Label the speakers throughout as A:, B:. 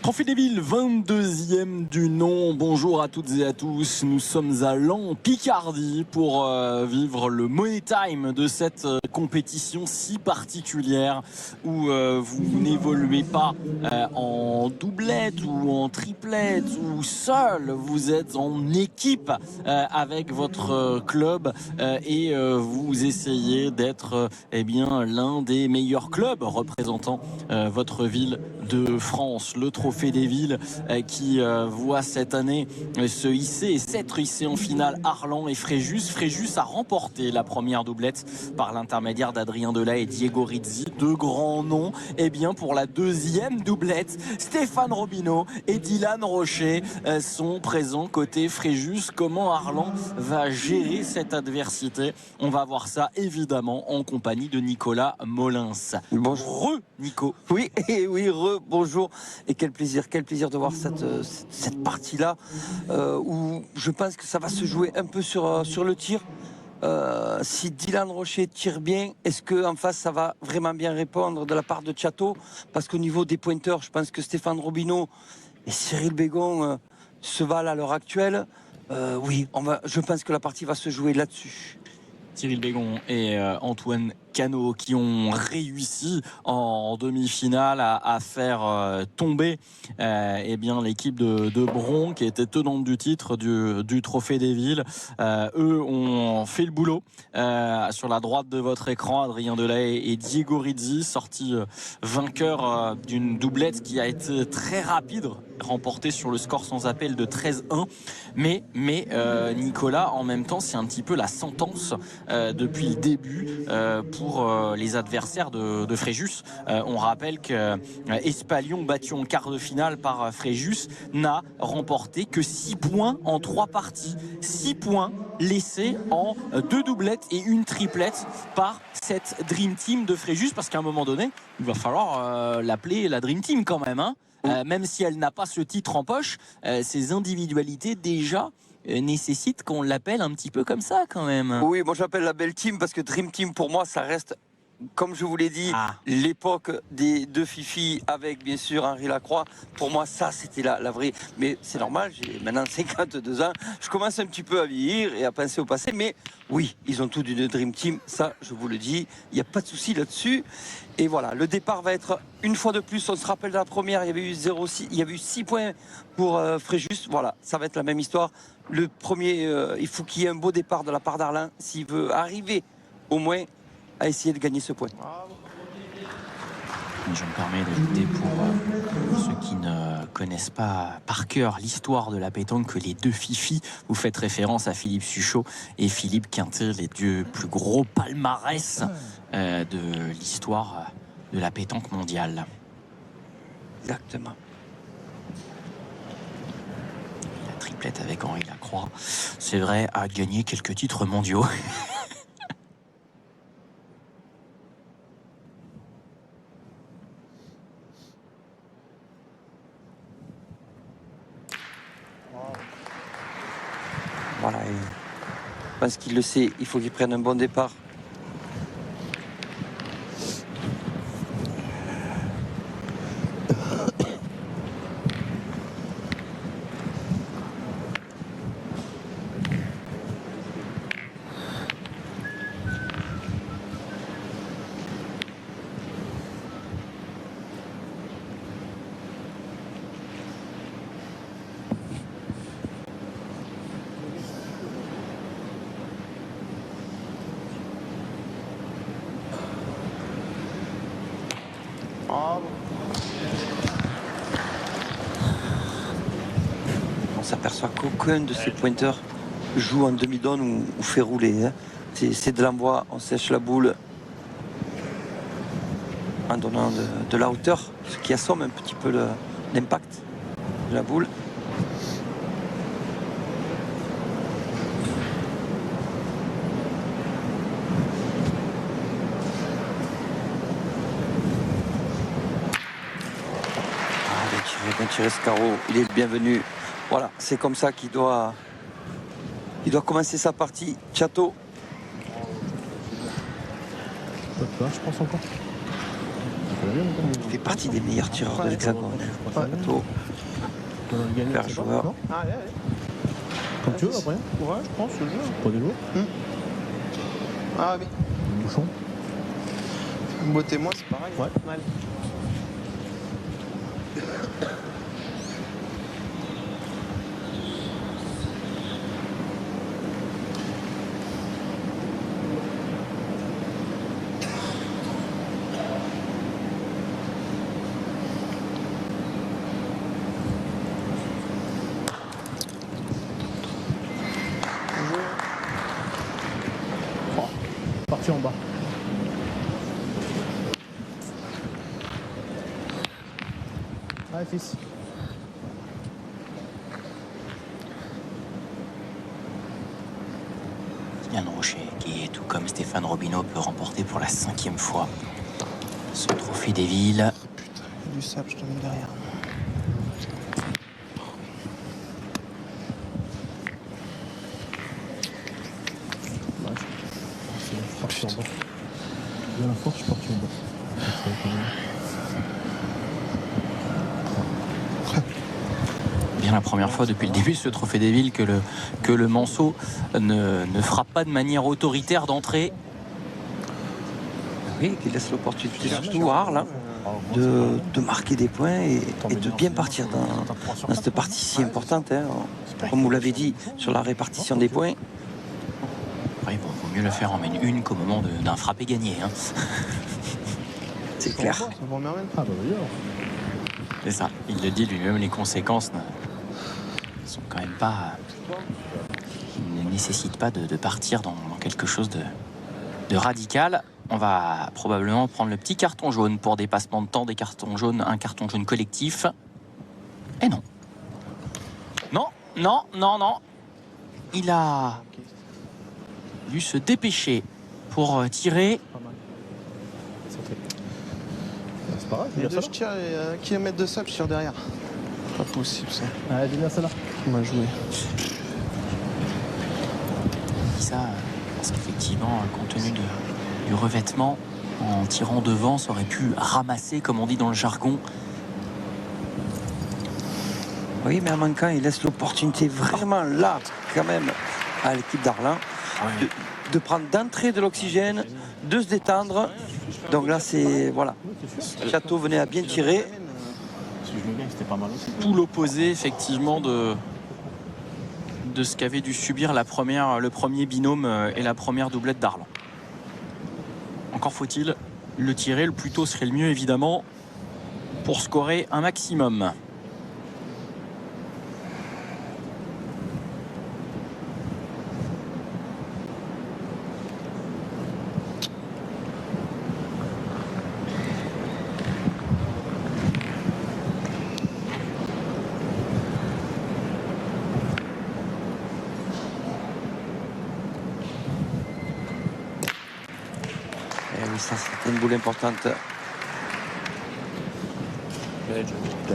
A: Trophée des villes, 22e du nom. Bonjour à toutes et à tous. Nous sommes à Laon, Picardie, pour vivre le Money Time de cette compétition si particulière où vous n'évoluez pas en doublette ou en triplette ou seul. Vous êtes en équipe avec votre club et vous essayez d'être l'un des meilleurs clubs représentant votre ville de France. Le Trophée des villes qui voit cette année s'être hissé en finale Arlan et Fréjus. Fréjus a remporté la première doublette par l'intermédiaire d'Adrien Delay et Diego Rizzi, deux grands noms. Et bien pour la deuxième doublette, Stéphane Robineau et Dylan Rocher sont présents côté Fréjus. Comment Arlan va gérer cette adversité? On va voir ça évidemment en compagnie de Nicolas Molins.
B: Bonjour
A: Nico.
B: Oui, bonjour. Et quel plaisir de voir cette partie-là où je pense que ça va se jouer un peu sur le tir. Si Dylan Rocher tire bien, est-ce qu'en face ça va vraiment bien répondre de la part de Chateau? Parce qu'au niveau des pointeurs, je pense que Stéphane Robineau et Cyril Bégon se valent à l'heure actuelle. Je pense que la partie va se jouer là-dessus.
A: Cyril Bégon et Antoine Cano qui ont réussi en demi-finale à faire tomber l'équipe de Bron qui était tenante du titre du Trophée des villes. Eux ont fait le boulot sur la droite de votre écran. Adrien Delay et Diego Rizzi sortis vainqueurs d'une doublette qui a été très rapide, remportée sur le score sans appel de 13-1. Mais Nicolas, en même temps, c'est un petit peu la sentence depuis le début pour les adversaires de Fréjus. On rappelle que Espalion, battu en quart de finale par Fréjus, n'a remporté que 6 points en 3 parties. 6 points laissés en 2 doublettes et une triplette par cette Dream Team de Fréjus, parce qu'à un moment donné, il va falloir l'appeler la Dream Team quand même, hein. Même si elle n'a pas ce titre en poche, ses individualités déjà nécessite qu'on l'appelle un petit peu comme ça quand même.
B: Oui, moi j'appelle la belle team parce que Dream Team pour moi ça reste, comme je vous l'ai dit, l'époque des deux Fifi avec bien sûr Henri Lacroix. Pour moi ça c'était la vraie. Mais c'est normal, j'ai maintenant 52 ans, je commence un petit peu à vieillir et à penser au passé. Mais oui, ils ont tout d'une Dream Team, ça je vous le dis, il n'y a pas de souci là-dessus. Et voilà, le départ va être une fois de plus. On se rappelle de la première, il y avait eu 0,6, il y avait eu 6 points pour Fréjus. Voilà, ça va être la même histoire. Le premier, il faut qu'il y ait un beau départ de la part d'Arlan s'il veut arriver au moins à essayer de gagner ce point.
A: Je me permets d'ajouter pour ceux qui ne connaissent pas par cœur l'histoire de la pétanque que les deux Fifi, vous faites référence à Philippe Suchot et Philippe Quintet, les deux plus gros palmarès de l'histoire de la pétanque mondiale.
B: Exactement.
A: La triplette avec Henri Lacroix, c'est vrai, a gagné quelques titres mondiaux.
B: Voilà, je pense qu'il le sait, il faut qu'il prenne un bon départ. On s'aperçoit qu'aucun de ces pointeurs joue en demi-donne ou fait rouler. Hein. C'est de l'envoi, on sèche la boule en donnant de la hauteur, ce qui assomme un petit peu l'impact de la boule. Bien tiré ce carreau, il est le bienvenu. Voilà, c'est comme ça qu'il doit commencer sa partie. Chateau.
C: Je pense encore.
B: Il fait partie des meilleurs tireurs de l'Hexagone. Chateau. Super joueur.
C: Comme tu veux après.
D: Ouais, je pense, le jeu.
C: Pas des lourds.
D: Ah oui.
C: Bouchon.
D: Beauté, moi, c'est pareil.
C: Ouais.
D: Mal.
C: Parti en bas. Allez, fils.
E: Yann Rocher, qui, tout comme Stéphane Robineau, peut remporter pour la 5e fois ce trophée des villes.
D: Putain, du sable, je te mets derrière.
C: Parti en bas. Bien la force, je suis parti en bas.
E: Bien la première fois depuis le début de ce trophée des villes que le Manceau ne frappe pas de manière autoritaire d'entrée.
B: Oui, qui laisse l'opportunité surtout à Arles de marquer des points et de bien partir dans cette partie si importante. Hein. Comme vous l'avez dit, sur la répartition des points.
E: Oui, bon, vaut mieux le faire en mène une qu'au moment d'un frappé gagné. Hein.
B: C'est clair.
D: Ça vous remet
C: Ah bah oui alors.
E: C'est ça, il le dit lui-même, les conséquences ne sont quand même pas... Il ne nécessite pas de partir dans quelque chose de radical. On va probablement prendre le petit carton jaune pour dépassement de temps, des cartons jaunes, un carton jaune collectif. Et non. Non, non, non, non. Il a dû se dépêcher pour tirer.
C: Pas mal. C'est pas grave, je
D: Les
C: vais
D: deux,
C: dire
D: je
C: ça là.
D: tire et 1 kilomètre de sable, je tire derrière. Pas possible, ça.
C: Allez, dis-moi ça là.
D: On m'a joué.
E: Ça, parce qu'effectivement, compte tenu du revêtement, en tirant devant, ça aurait pu ramasser, comme on dit dans le jargon.
B: Oui, mais en manquant, il laisse l'opportunité vraiment là, quand même, à l'équipe d'Arlin, de prendre d'entrée de l'oxygène, de se détendre. Donc là, c'est... Voilà. Château venait à bien tirer.
C: Si je le gagne, c'était pas mal aussi.
A: Tout l'opposé, effectivement, de ce qu'avait dû subir le premier binôme et la première doublette d'Arles. Encore faut-il le tirer, le plus tôt serait le mieux, évidemment, pour scorer un maximum.
B: Et oui, ça, c'était une boule importante.
F: T'as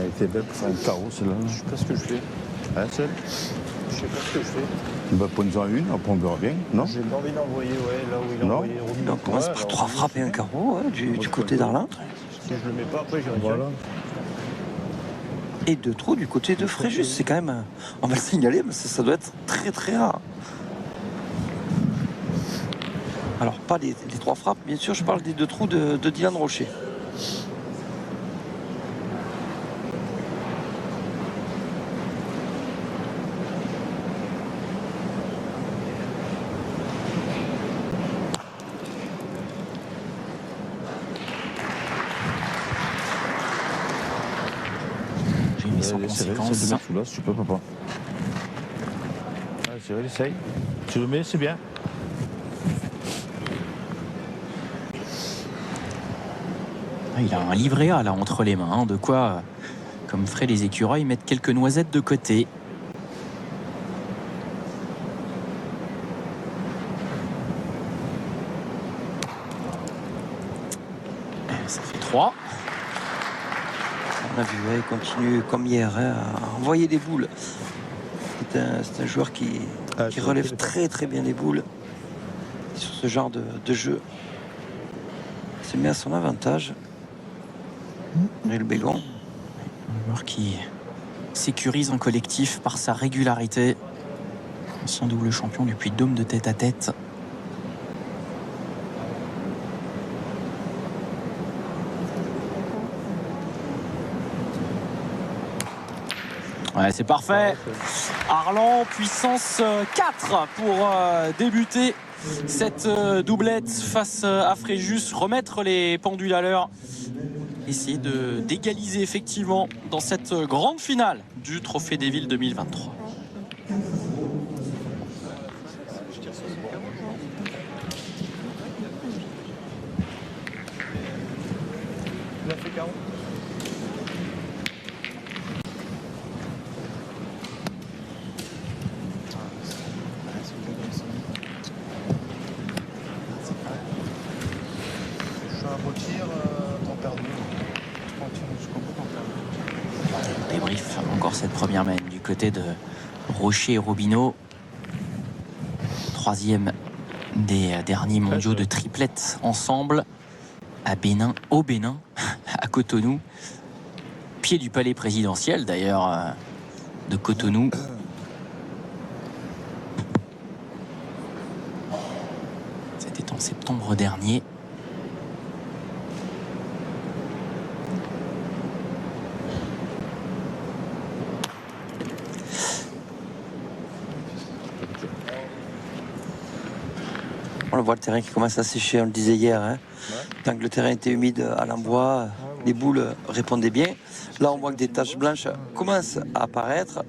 F: été belle pour faire un carreau, celle-là.
D: Je sais pas ce que je fais.
F: Hein, celle
D: Je sais pas ce que je fais.
F: Tu vas prendre-en une, après on verra bien, non?
D: J'ai pas envie d'envoyer, ouais, là où il a
F: Non.
D: envoyé Robin.
B: Donc on commence par 3 frappes et un carreau du côté d'Arlin.
D: Si je le mets pas, après, j'irai
F: Voilà.
B: Et 2 trous du côté de Fréjus. C'est quand même... On va le signaler, mais ça doit être très très rare. Alors, pas les 3 frappes, bien sûr, je parle des 2 trous de Dylan Rocher.
E: J'ai mis sans
F: Serré, essaie de
E: conséquence.
F: mettre sous là, si tu peux, papa. Allez, Cyril, essaye. Tu le mets, c'est bien.
E: Il a un livret A là entre les mains, hein, de quoi, comme feraient les écureuils, mettre quelques noisettes de côté. Ça fait 3.
B: On a vu, il continue comme hier à envoyer des boules. C'est un joueur qui relève très très bien les boules sur ce genre de jeu. Il se met à son avantage. Le Bégon.
E: Un joueur qui sécurise en collectif par sa régularité. Ancien double champion du Puy-de-Dôme de tête à tête.
A: Ouais, c'est parfait. Arlan, puissance 4 pour débuter cette doublette face à Fréjus. Remettre les pendules à l'heure. Essayer d'égaliser effectivement dans cette grande finale du Trophée des Villes 2023.
E: Débrief encore cette première main du côté de Rocher et Robineau. Troisième des derniers mondiaux de triplette ensemble à Bénin, au Bénin, à Cotonou. Pied du palais présidentiel d'ailleurs de Cotonou. C'était en septembre dernier.
B: On voit le terrain qui commence à sécher, on le disait hier. Hein. Tant que le terrain était humide à l'embois, les boules répondaient bien. Là, on voit que des taches blanches commencent à apparaître.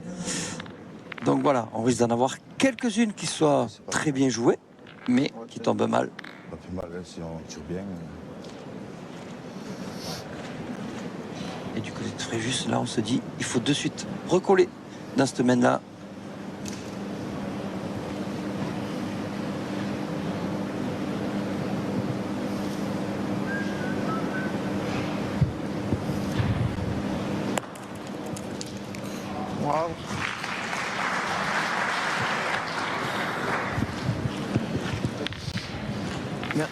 B: Donc voilà, on risque d'en avoir quelques-unes qui soient très bien jouées, mais qui tombent mal.
F: Pas plus mal, hein, si on tire bien.
B: Et du côté de Fréjus, là, on se dit, il faut de suite recoller dans cette main-là.
D: Bravo. Bien.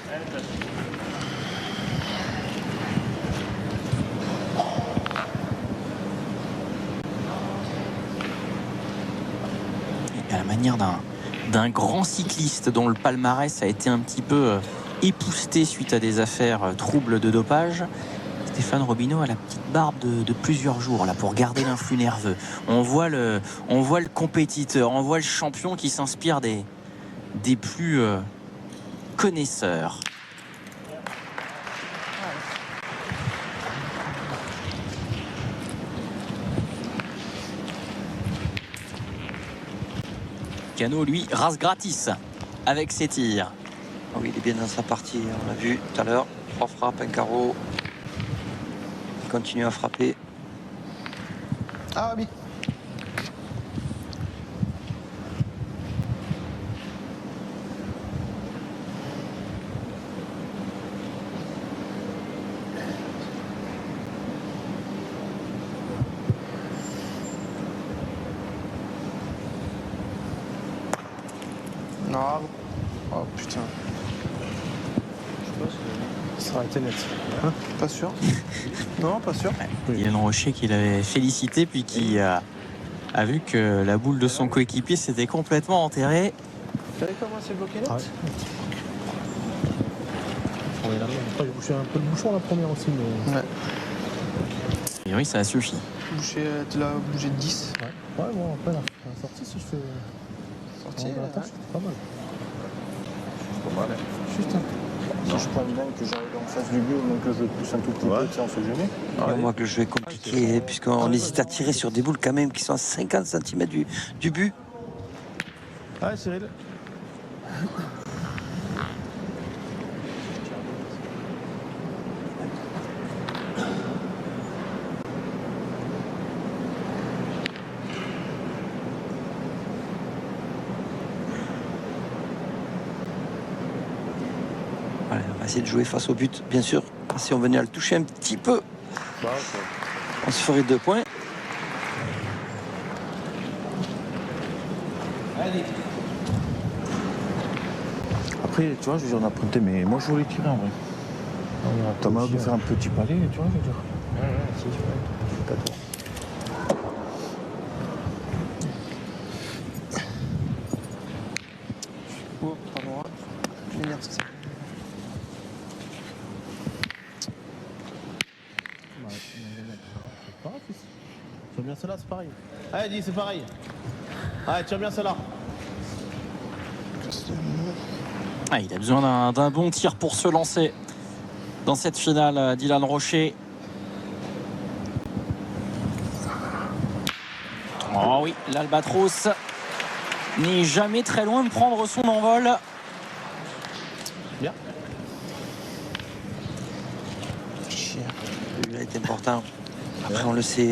E: À la manière d'un grand cycliste dont le palmarès a été un petit peu épousseté suite à des affaires troubles de dopage, Stéphane Robineau a la petite barbe de plusieurs jours là pour garder l'influx nerveux. On voit le compétiteur, on voit le champion qui s'inspire des plus connaisseurs. Cano, lui, rase gratis avec ses tirs.
B: Ah oui, il est bien dans sa partie, on l'a vu tout à l'heure. 3 frappes, un carreau. Il continue à frapper.
D: Ah oui. Non. Oh putain.
C: Ça aurait été net.
D: Hein, pas sûr. Non, pas sûr.
E: Dylan Rocher qui l'avait félicité puis qui a vu que la boule de son coéquipier s'était complètement enterrée.
D: Vous savez comment c'est bloqué net?
C: Ah ouais. Ouais, là, après, j'ai bouché un peu le bouchon la première aussi, mais.
D: Ouais.
E: Et oui, ça a suffi.
D: Tu l'as bougé de 10.
C: Ouais, bon, après, la sortie, si je fais.
D: Sorti.
C: La tâche, c'est pas mal.
F: Pas mal, hein.
C: Juste un peu.
F: Si je prends une main que j'arrive en face du but, donc que je pousse un tout petit peu, tu sais, on fait gêner.
B: Et on voit que le jeu est compliqué, puisqu'on hésite à tirer sur des boules quand même qui sont à 50 cm du but.
C: Ouais, Cyril.
B: Voilà, on va essayer de jouer face au but, bien sûr. Si on venait à le toucher un petit peu, on se ferait 2 points.
F: Après, tu vois, j'en ai emprunté, mais moi je voulais tirer en vrai. T'as marre de faire un petit palais, tu vois, je veux dire. positif. Ouais. 14.
D: Oh, 3 noirs. Je m'énerve, ça.
C: Tire bien celle-là, c'est pareil. Allez, dis, c'est pareil. Allez, tire bien celle-là.
A: Ah, il a besoin d'un bon tir pour se lancer dans cette finale, Dylan Rocher. Oh oui, l'Albatros n'est jamais très loin de prendre son envol.
C: Bien.
B: Il est important. Après, on le sait,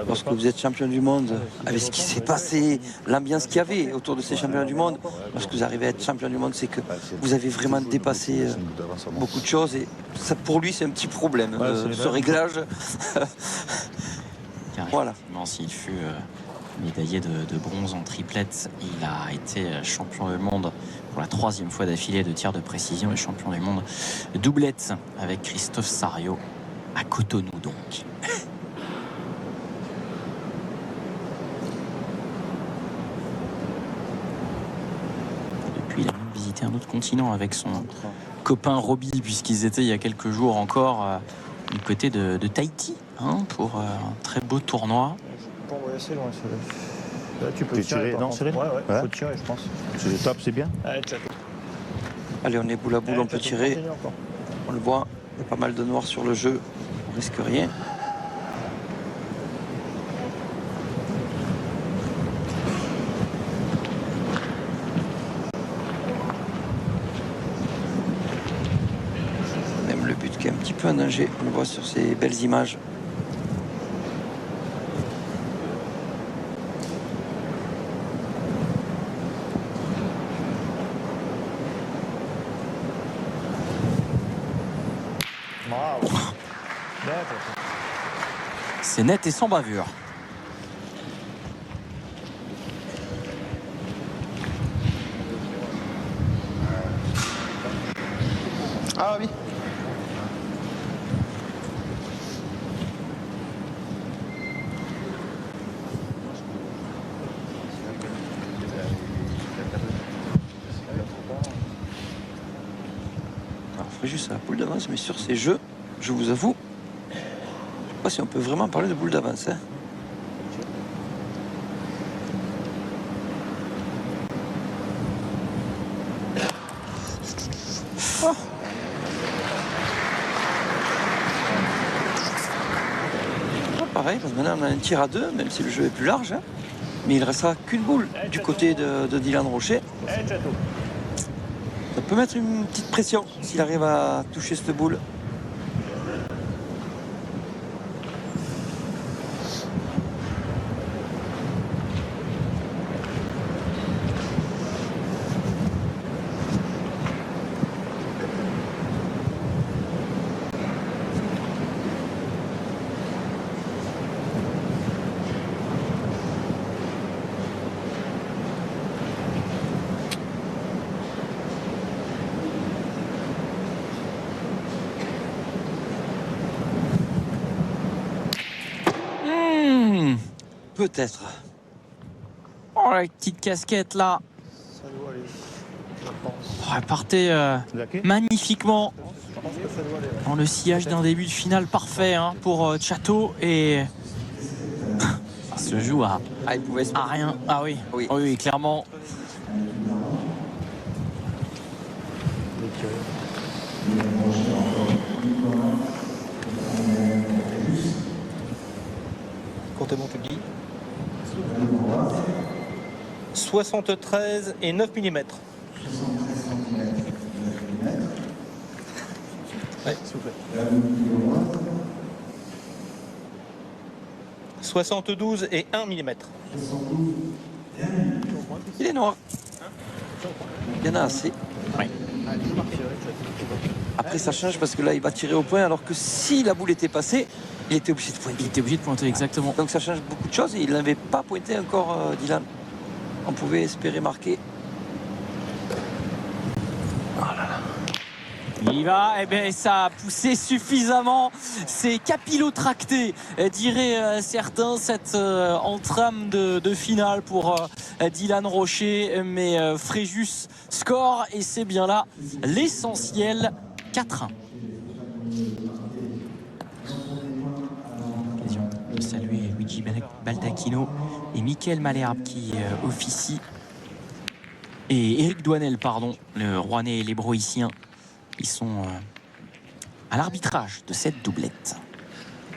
B: lorsque vous êtes champion du monde, avec ce qui s'est passé, l'ambiance qu'il y avait autour de ces champions du monde, lorsque vous arrivez à être champion du monde, c'est que vous avez vraiment dépassé beaucoup de choses. Et ça, pour lui, c'est un petit problème, ce réglage. Voilà.
E: S'il fut médaillé de bronze en triplette, il a été champion du monde pour la 3e fois d'affilée de tir de précision et champion du monde de doublette avec Christophe Sarrio à Cotonou donc. Depuis, il a même visité un autre continent avec son copain Robbie, puisqu'ils étaient il y a quelques jours encore du côté de Tahiti pour un très beau tournoi.
F: Je peux pas envoyer assez loin. Là, tu peux
C: Tu
F: tirer.
C: tirer, non, tirer.
F: Ouais, faut tirer, je pense.
C: C'est les tapes, c'est bien.
F: Allez, Chateau.
B: Allez, on est boule à boule, on peut tirer. On le voit, il y a pas mal de noir sur le jeu, on risque rien. Même le but qui est un petit peu en danger, on le voit sur ces belles images.
A: C'est net et sans bavure.
D: Ah oui.
B: Alors, on ferait juste la boule d'avance, mais sur ces jeux, je vous avoue, je ne sais pas si on peut vraiment parler de boule d'avance. Oh. Pareil, parce que maintenant on a un tir à 2, même si le jeu est plus large. Mais il ne restera qu'une boule du côté de Dylan Rocher. Ça peut mettre une petite pression s'il arrive à toucher cette boule. Peut-être.
A: Oh, la petite casquette là.
F: Ça doit aller, je pense.
A: Oh, elle partait magnifiquement
F: Je pense que ça doit aller.
A: dans le sillage d'un début de finale parfait pour Chateau. Et ça se joue à
B: Il pouvait se...
A: rien. Ah oui,
B: Oui.
A: oui, clairement.
G: Comptez mon public. 73 et 9 mm. Ouais, s'il vous plaît. 72 et 1 mm.
B: Il est noir. Il y en a assez.
A: Oui.
B: Après, ça change parce que là, il va tirer au point, alors que si la boule était passée, il était obligé de
A: Il
B: pointer.
A: était obligé de pointer, exactement.
B: Donc ça change beaucoup de choses et il n'avait pas pointé encore, Dylan. On pouvait espérer marquer.
A: Il y va, et bien ça a poussé suffisamment. C'est capillotracté, diraient certains, cette entrame de finale pour Dylan Rocher. Mais Fréjus score et c'est bien là l'essentiel. 4-1. Occasion de saluer Luigi Baldacchino et Mickaël Malherbe qui officie. Et Éric Douanel, pardon, le Rouennais et les Broïciens. Ils sont à l'arbitrage de cette doublette.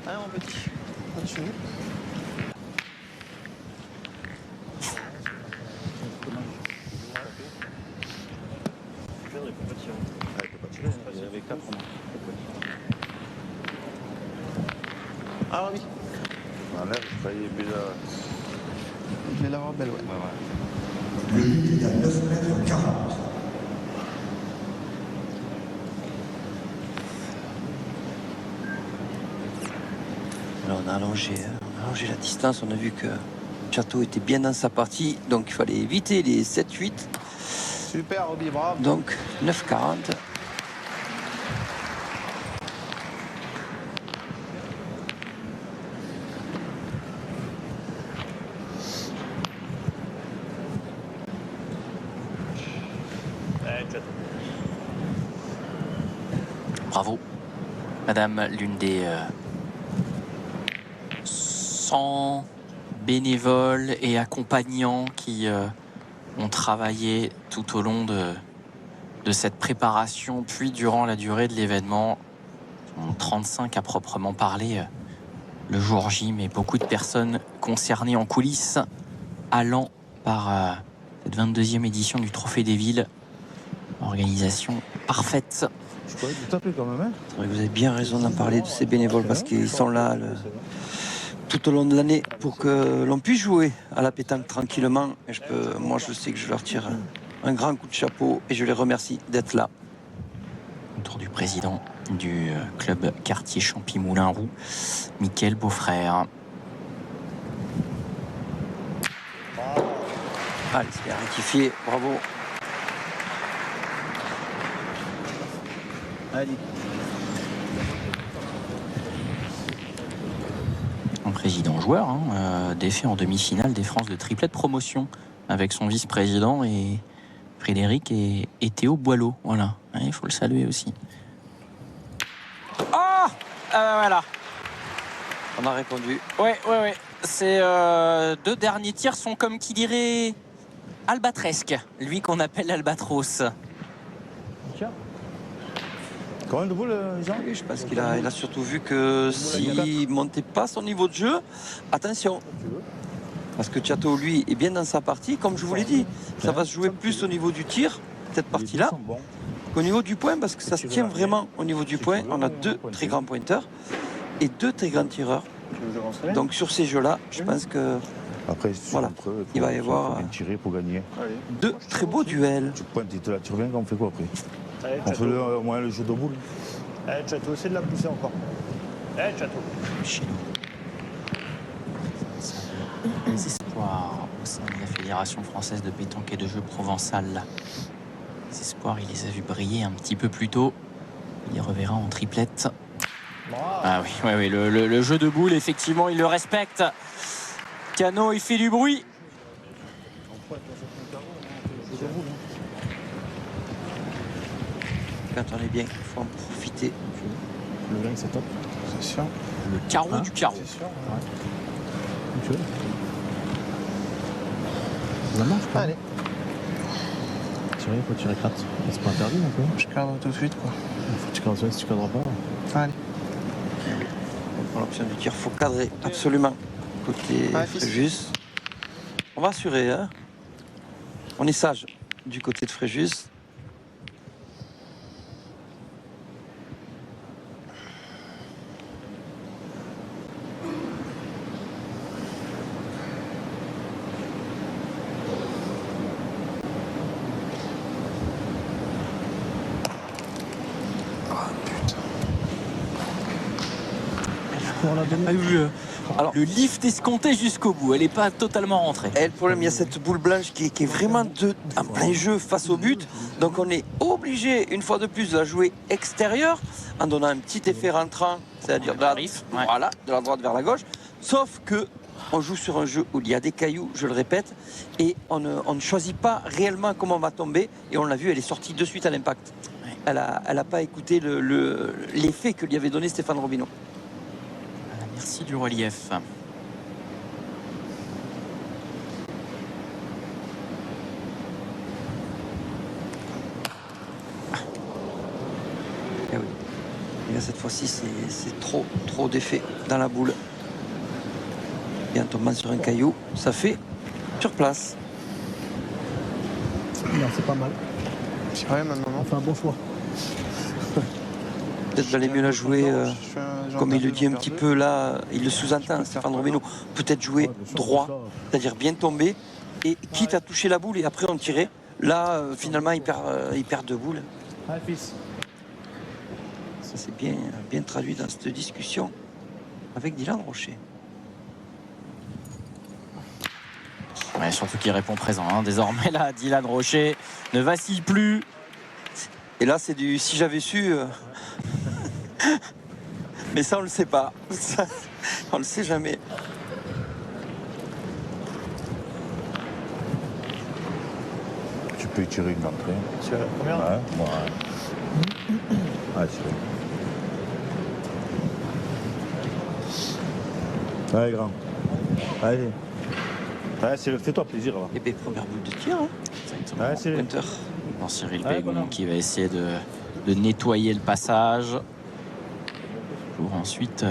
D: Allez mon petit, continue.
C: Ah oui.
F: Là, je croyais déjà.
D: Je vais l'avoir belle, ouais.
H: Le but est à 9 mètres 40.
B: Alors on a allongé la distance, on a vu que Chateau était bien dans sa partie, donc il fallait éviter les 7-8.
D: Super, Roby, bravo.
B: Donc 9-40.
E: Bravo, madame, l'une des 100 bénévoles et accompagnants qui ont travaillé tout au long de cette préparation, puis durant la durée de l'événement. 35 à proprement parler le jour J, mais beaucoup de personnes concernées en coulisses, allant par cette 22e édition du Trophée des Villes. Organisation parfaite.
F: Je pourrais tout taper quand même, hein.
B: Vous avez bien raison d'en parler de ces bénévoles parce qu'ils sont là tout au long de l'année pour que l'on puisse jouer à la pétanque tranquillement. Et moi, je sais que je leur tire un grand coup de chapeau et je les remercie d'être là.
E: Autour du président du club quartier Champy-Moulin-Roux, Mickaël Beaufrère.
B: Allez, c'est bien rectifié, bravo.
C: Allez.
E: Un président joueur, défait en demi-finale des France de triplette promotion avec son vice-président et Frédéric et Théo Boileau. Voilà, il faut le saluer aussi.
A: Ah, voilà.
B: On a répondu.
A: Ouais. Ces deux derniers tirs sont comme qui dirait albatresque, lui qu'on appelle l'albatros.
F: Quand même debout, Jean.
B: Oui, je pense qu'il a surtout vu que s'il ne montait pas son niveau de jeu, attention. Parce que Chateau, lui, est bien dans sa partie. Comme je vous l'ai dit, ça va se jouer plus au niveau du tir, cette partie-là, qu'au niveau du point, parce que ça se tient vraiment au niveau du point. On a deux très grands pointeurs et deux très grands tireurs. Donc sur ces jeux-là, je pense que
F: Après,
B: voilà, il va y avoir
F: tirer pour gagner.
B: deux très beaux duels.
F: Tu pointes, tu te la tires bien, on fait quoi après?
C: Allez,
F: On fait au moins le jeu de boule.
C: Allez, Chateau, essaie de la pousser encore. Allez, Chateau.
E: Chez nous. Les espoirs au sein de la Fédération française de pétanque et de jeux provençal. Les espoirs, il les a vus briller un petit peu plus tôt. Il les reverra en triplette.
A: Ah oui, le jeu de boule, effectivement, il le respecte. Cano, il fait du bruit.
B: Quand on est bien, il faut en profiter.
C: Le gain, c'est top.
D: C'est sûr.
A: Le carreau du carreau.
C: C'est sûr. Ouais. Tu veux ça marche pas. Allez. Tirer, faut tirer 4. C'est pas interdit non plus.
D: Je cadre tout de suite, quoi.
C: Faut que tu cadres, si tu cadres pas.
D: Allez.
B: Pour l'option du tir, il faut cadrer absolument. Côté Fréjus. On va assurer, hein. On est sage du côté de Fréjus.
A: Il n'a pas eu
B: Alors,
A: le lift escompté jusqu'au bout. Elle n'est pas totalement rentrée.
B: et le problème, il y a cette boule blanche qui est vraiment en plein jeu face au but. Donc on est obligé, une fois de plus, de la jouer extérieure en donnant un petit effet rentrant, c'est-à-dire de la, voilà, de la droite vers la gauche. Sauf que on joue sur un jeu où il y a des cailloux, je le répète, et on ne choisit pas réellement comment on va tomber. Et on l'a vu, elle est sortie de suite à l'impact. Elle a pas écouté l'effet que lui avait donné Stéphane Robineau.
A: Merci du relief.
B: Eh oui. Et là, cette fois-ci, c'est trop d'effet dans la boule. Et en tombant sur un caillou, ça fait sur place.
C: Non, c'est pas mal.
D: C'est pas rien maintenant,
C: On
D: non?
C: fait un bon choix.
B: Peut-être valait mieux la jouer, comme il le dit un petit peu là, il le sous-entend, Stéphane Robineau. Peut-être jouer droit, c'est-à-dire bien tomber, et quitte à toucher la boule et après on tirait. Là, finalement, il perd deux boules.
C: Allez, fils.
B: Ça c'est bien traduit dans cette discussion avec Dylan Rocher.
A: Ouais, surtout qu'il répond présent. Hein. Désormais, là, Dylan Rocher ne vacille plus.
B: Et là, c'est du si j'avais su. Mais ça, on le sait pas. Ça, on le sait jamais.
F: Tu peux y tirer une entrée.
C: C'est la première.
F: Ouais, moi. Ouais, c'est vrai. Allez, grand. Allez. Ouais, fais-toi plaisir, là.
B: Et bien, première boule de tir. Hein.
A: Exactement.
F: Ouais, c'est
B: Pointer.
A: Bon, Cyril
C: Ouais,
A: Bégon
C: voilà.
A: qui va essayer de nettoyer le passage pour ensuite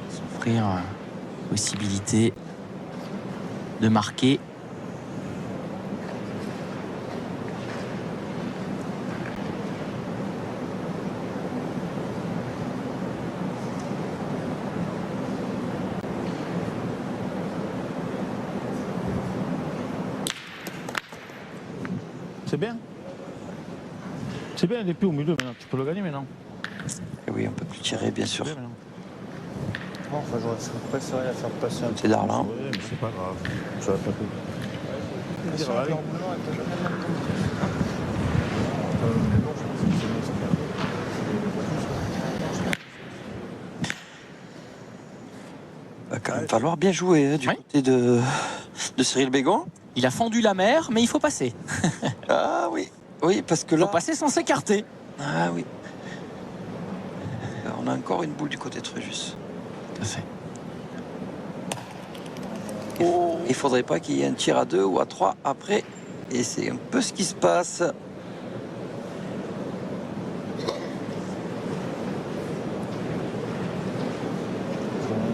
A: s'offrir possibilité de marquer.
F: C'est bien. C'est bien, il est plus au milieu maintenant. Tu peux le gagner maintenant.
B: Et oui, on peut plus tirer, bien sûr.
F: C'est bien, maintenant.
D: Enfin, j'aurais préféré la faire passer un peu.
B: C'est Darlan.
F: Ouais, mais c'est pas grave. Ça va pas tout.
D: Sur
F: Allez.
D: leur boulot, elle peut jamais le tomber. Non, je pense que c'est mieux, c'est
B: Il va quand même falloir bien jouer hein, du
A: Oui.
B: côté de Cyril Bégon.
A: Il a fendu la mer, mais il faut passer.
B: Ah oui, oui, parce que
A: Il
B: là.
A: faut passer sans s'écarter.
B: Ah oui. On a encore une boule du côté de Fréjus.
A: Tout à fait.
B: Il faudrait pas qu'il y ait un tir à 2 ou à 3 après. Et c'est un peu ce qui se passe.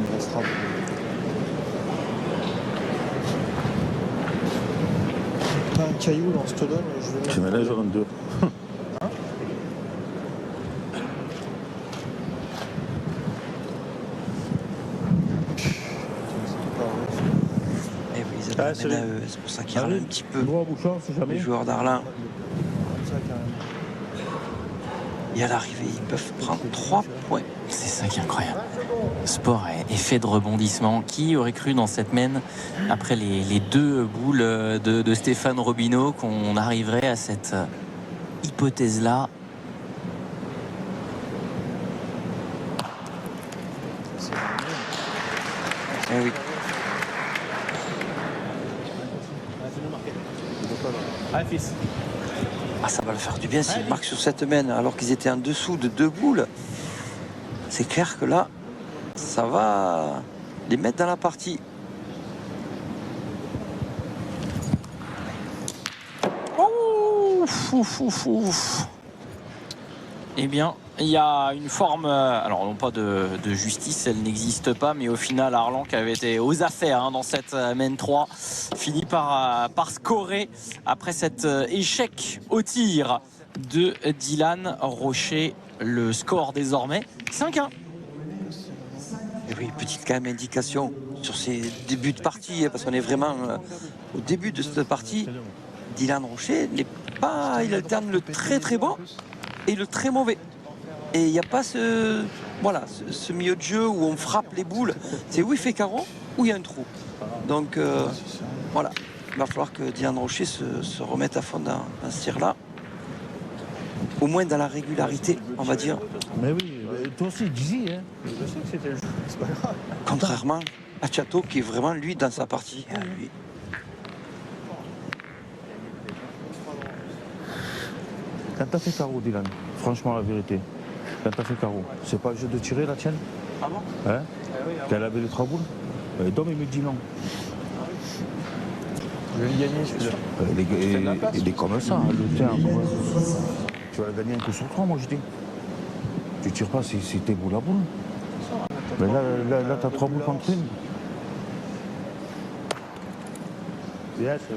D: il restera. T'as un caillou dans ce te donne, je vais
F: Tu
D: mettre.
F: mélanges en deux.
B: Et oui, ils avaient
F: Ah, c'est
B: amené à
F: vrai.
B: eux. C'est pour ça qu'il y a un petit peu
F: Droit bouchon, c'est jamais.
B: les joueurs d'Arlin.
D: Comme ça, carrément.
B: Et à l'arrivée, ils peuvent prendre 3 points.
A: C'est ça qui est incroyable. Le sport est fait de rebondissements. Qui aurait cru dans cette mène, après les deux boules de Stéphane Robineau, qu'on arriverait à cette hypothèse-là?
B: Eh oui.
C: Allez, fils.
B: Ah, ça va le faire du bien s'ils marquent sur cette mène alors qu'ils étaient en dessous de 2 boules. C'est clair que là, ça va les mettre dans la partie.
A: Ouf, ouf, ouf, ouf. Eh bien, il y a une forme, alors non pas de justice, elle n'existe pas, mais au final, Arlan qui avait été aux affaires hein, dans cette mène 3, finit par scorer après cet échec au tir de Dylan Rocher. Le score désormais 5-1.
B: Et oui, petite quand même indication sur ces débuts de partie, hein, parce qu'on est vraiment au début de cette partie. Dylan Rocher n'est pas, il alterne le très très bon et le très mauvais. Et il n'y a pas ce voilà, ce milieu de jeu où on frappe les boules, c'est où il fait carreau, où il y a un trou. Donc voilà, il va falloir que Diane Rocher se remette à fond dans ce tir-là. Au moins dans la régularité, on va dire.
C: Mais oui, toi aussi, Dizzy, hein.
F: Je sais que c'était le jeu, c'est pas grave.
B: Contrairement à Chateau qui est vraiment lui dans sa partie. Lui.
C: Quand t'as fait carreau, Dylan, franchement, la vérité, quand t'as fait carreau, c'est pas le jeu de tirer la tienne?
F: Ah bon?
C: Hein? Qu'elle avait les 3 boules? Dom, il me dit non.
F: Je vais le gagner, celui-là.
C: Il est comme ça, hein, le tien. Tu vas le gagner un coup sur 3, moi je dis. Tu tires pas si t'es boule à boule. Mais là t'as 3 boules contre une.
F: Bien, c'est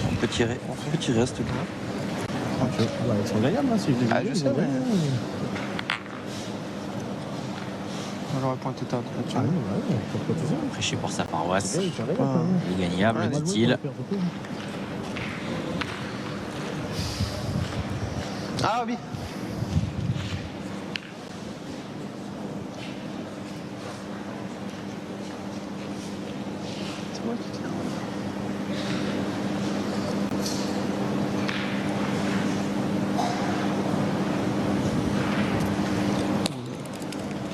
B: On peut tirer à ce coup.
C: Ils sont gagnables, hein, si je les
D: Ah,
C: gagne,
D: je
C: ils
D: sais,
C: sont
D: mais-
C: gagnables.
D: J'aurais pointé ta là-dessus.
C: Ah oui, ouais, pourquoi tu sais?
E: Prêcher pour sa paroisse.
C: Ouais, tu regardes, hein.
E: Il est gagnable,
C: Mal joué,
E: dit-il.
C: on va faire, c'est tout.
D: Ah oui. C'est moi qui tire.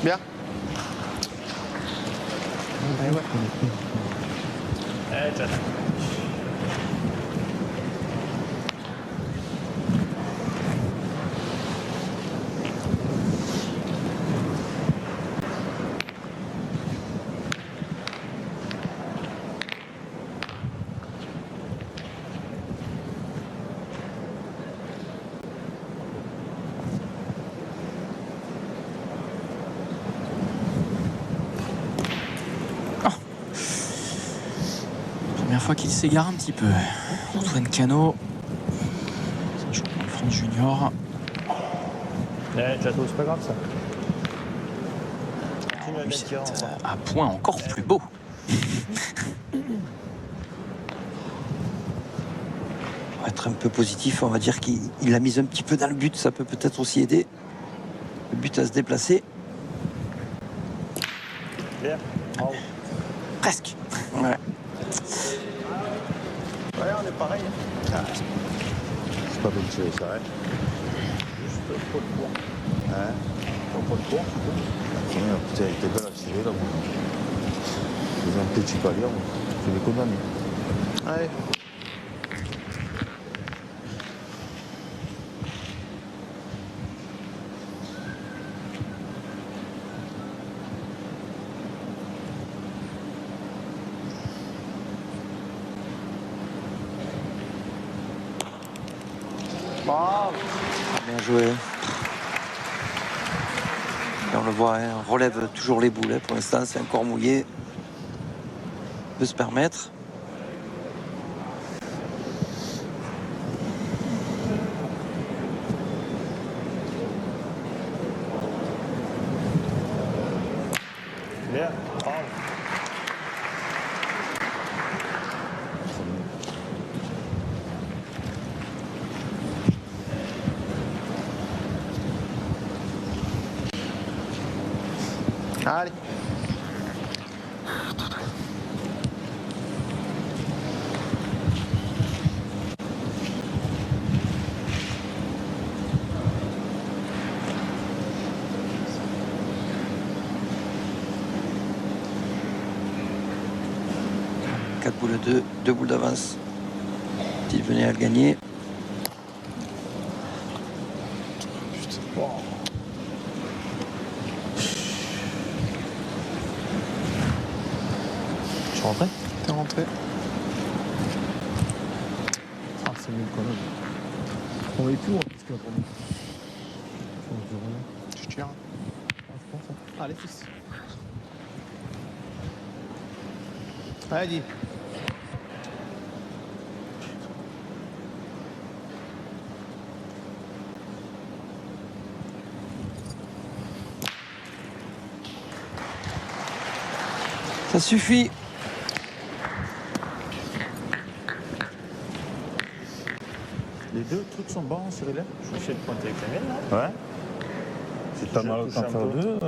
D: Bien.
E: Première fois qu'il s'égare un petit peu. Antoine Cano, champion de France junior.
F: Château, c'est pas grave ça. Continue à
E: Lui,
F: bien
E: c'est
F: tirer encore.
E: un point encore plus beau.
B: On va être un peu positif, on va dire qu'il l'a mise un petit peu dans le but, ça peut peut-être aussi aider. Le but à se déplacer.
F: Bien. Bravo.
E: Presque.
B: Ouais.
F: Ouais, on est pareil.
C: C'est pas bien tiré, ça, hein?
F: Juste trop de cours.
C: Hein?
F: Trop de cours.
C: Merde, putain, il était belle à tirer, là, moi. J'ai un petit palier, moi. Je l'ai condamné.
D: Ouais.
B: Bien joué. Et on le voit, hein, on relève toujours les boules. Hein. Pour l'instant, c'est encore mouillé. On peut se permettre.
F: Bien. Bravo.
D: Allez.
B: Quatre boules à 2 boules d'avance. S'il venait à le gagner.
C: Tu es rentré?
D: T'es rentré.
C: Ah, c'est mieux quand même. On est plus loin, parce que pour nous. Je pense que
D: Je tire.
C: je pense, hein.
D: Allez, fils. Allez, dis.
B: Ça suffit.
C: Les deux trucs sont bons, Cyril.
F: Je vais essayer de pointer avec la mienne, là.
C: Ouais. Si t'as
F: Je
C: mal au
F: touche
C: temps de
F: un
C: faire
F: peu.
C: deux,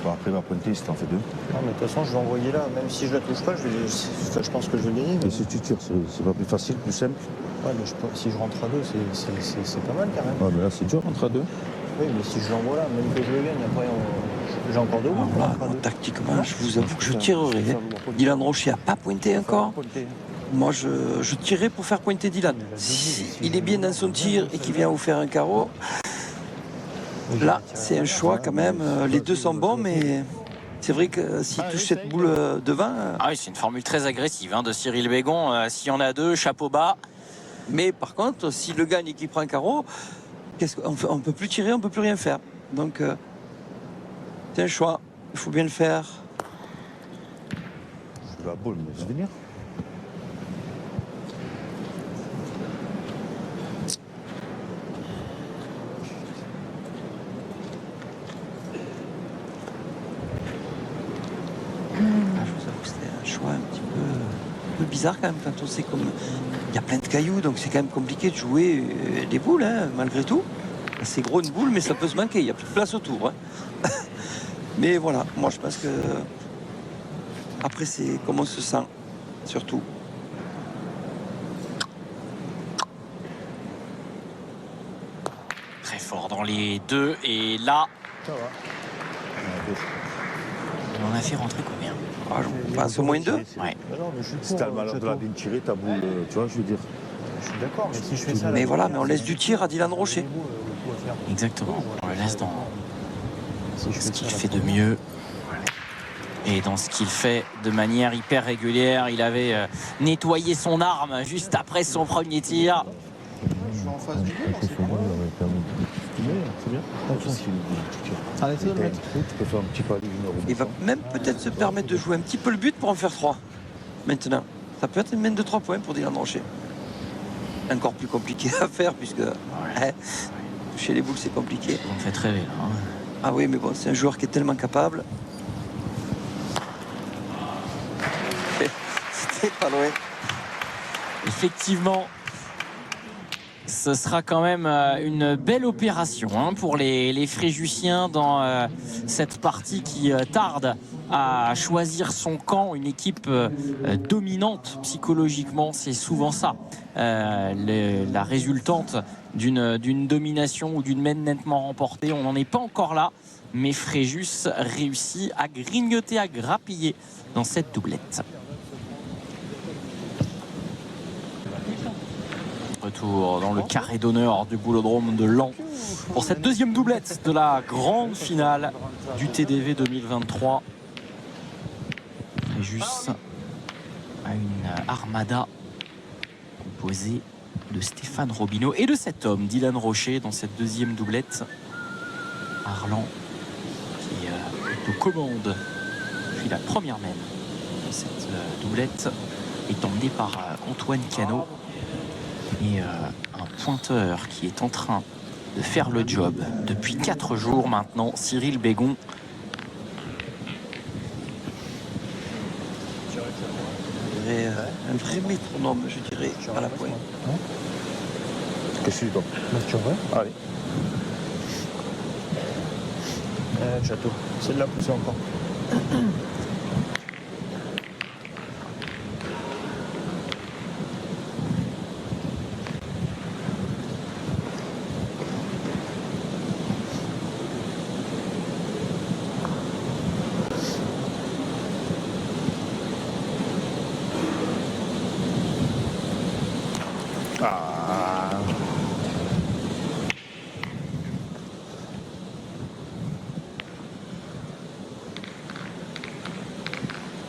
C: bon, après, va pointer si t'en fais deux.
F: Non, mais de toute façon, je vais envoyer là. Même si je la touche pas, je pense que je vais gagner.
C: Et
F: Mais...
C: si tu tires, c'est pas plus facile, plus simple.
F: Ouais, mais si je rentre à deux, c'est pas mal quand même.
C: Ouais, mais là, c'est dur, entre à deux.
F: Oui, mais si je l'envoie là, même que je le gagne, après, j'ai encore deux boules.
B: Alors là, tactiquement, je vous avoue que je tirerai. Dylan Rocher n'a pas pointé encore. Moi, je tirerai pour faire pointer Dylan. S'il est bien dans son tir et qu'il vient vous faire un carreau, là, c'est un choix quand même. Les deux sont bons, mais c'est vrai que s'il touche cette boule devant...
E: Ah oui, c'est une formule très agressive hein, de Cyril Bégon. S'il y en a deux, chapeau bas.
B: Mais par contre, s'il le gagne et qu'il prend un carreau, on ne peut plus tirer, on ne peut plus rien faire. Donc, c'est un choix. Il faut bien le faire.
C: Je vais la boule, mais je vais venir.
B: Je vous avoue que c'était un choix un petit peu bizarre quand même quand on sait comme il y a plein de cailloux, donc c'est quand même compliqué de jouer des boules hein, malgré tout. C'est gros une boule, mais ça peut se manquer, il n'y a plus de place autour. Hein. Mais voilà, moi je pense que après c'est comment on se sent surtout.
E: Très fort dans les deux. Et là,
F: Ça va.
E: on en a fait rentrer combien?
B: Ah, je passe au moins deux.
E: Ouais.
F: Bah non, mais je suis
C: Si t'as le
F: pour,
C: malheur de la
F: Chateau.
C: ligne tirée, ta boule, tu vois, je veux dire.
F: Je suis d'accord, mais si je fais ça...
B: Mais
F: là,
B: voilà, mais on laisse du tir à Dylan Rocher.
F: le coup à faire.
E: Exactement. On le laisse dans
F: Si je
E: ce
F: fais
E: qu'il
F: ça, là,
E: fait de mieux. Et dans ce qu'il fait de manière hyper régulière. Il avait nettoyé son arme juste après son premier tir.
D: Je suis en face du but, c'est pas mal.
C: C'est bien.
D: Allez, c'est le mettre.
C: Tu peux faire un petit palier, une heure.
B: Il va même peut-être se permettre de jouer un petit peu le but pour en faire 3. Maintenant, ça peut être une mène de 3 points pour Dylan Rocher. Encore plus compliqué à faire puisque toucher les boules c'est compliqué.
E: Vous me faites rêver là. Hein.
B: Ah oui, mais bon, c'est un joueur qui est tellement capable. C'était pas loin.
E: Effectivement, ce sera quand même une belle opération hein, pour les Fréjussiens dans cette partie qui tarde à choisir son camp. Une équipe dominante psychologiquement, c'est souvent ça. La résultante d'une domination ou d'une mène nettement remportée. On n'en est pas encore là, mais Fréjus réussit à grignoter, à grappiller dans cette doublette. Retour dans le carré d'honneur du boulodrome de Laon pour cette deuxième doublette de la grande finale du TDV 2023. Fréjus a une armada composée de Stéphane Robineau et de cet homme, Dylan Rocher, dans cette deuxième doublette. Arlan qui est aux commandes depuis la première mène. Cette doublette est emmenée par Antoine Cano. Et un pointeur qui est en train de faire le job depuis 4 jours maintenant, Cyril Bégon.
B: Je dirais un vrai métronome, je dirais, à la pointe.
C: Qu'est-ce que tu dis,
F: Tu vois?
C: Allez.
F: Château. Celle-là, poussée encore.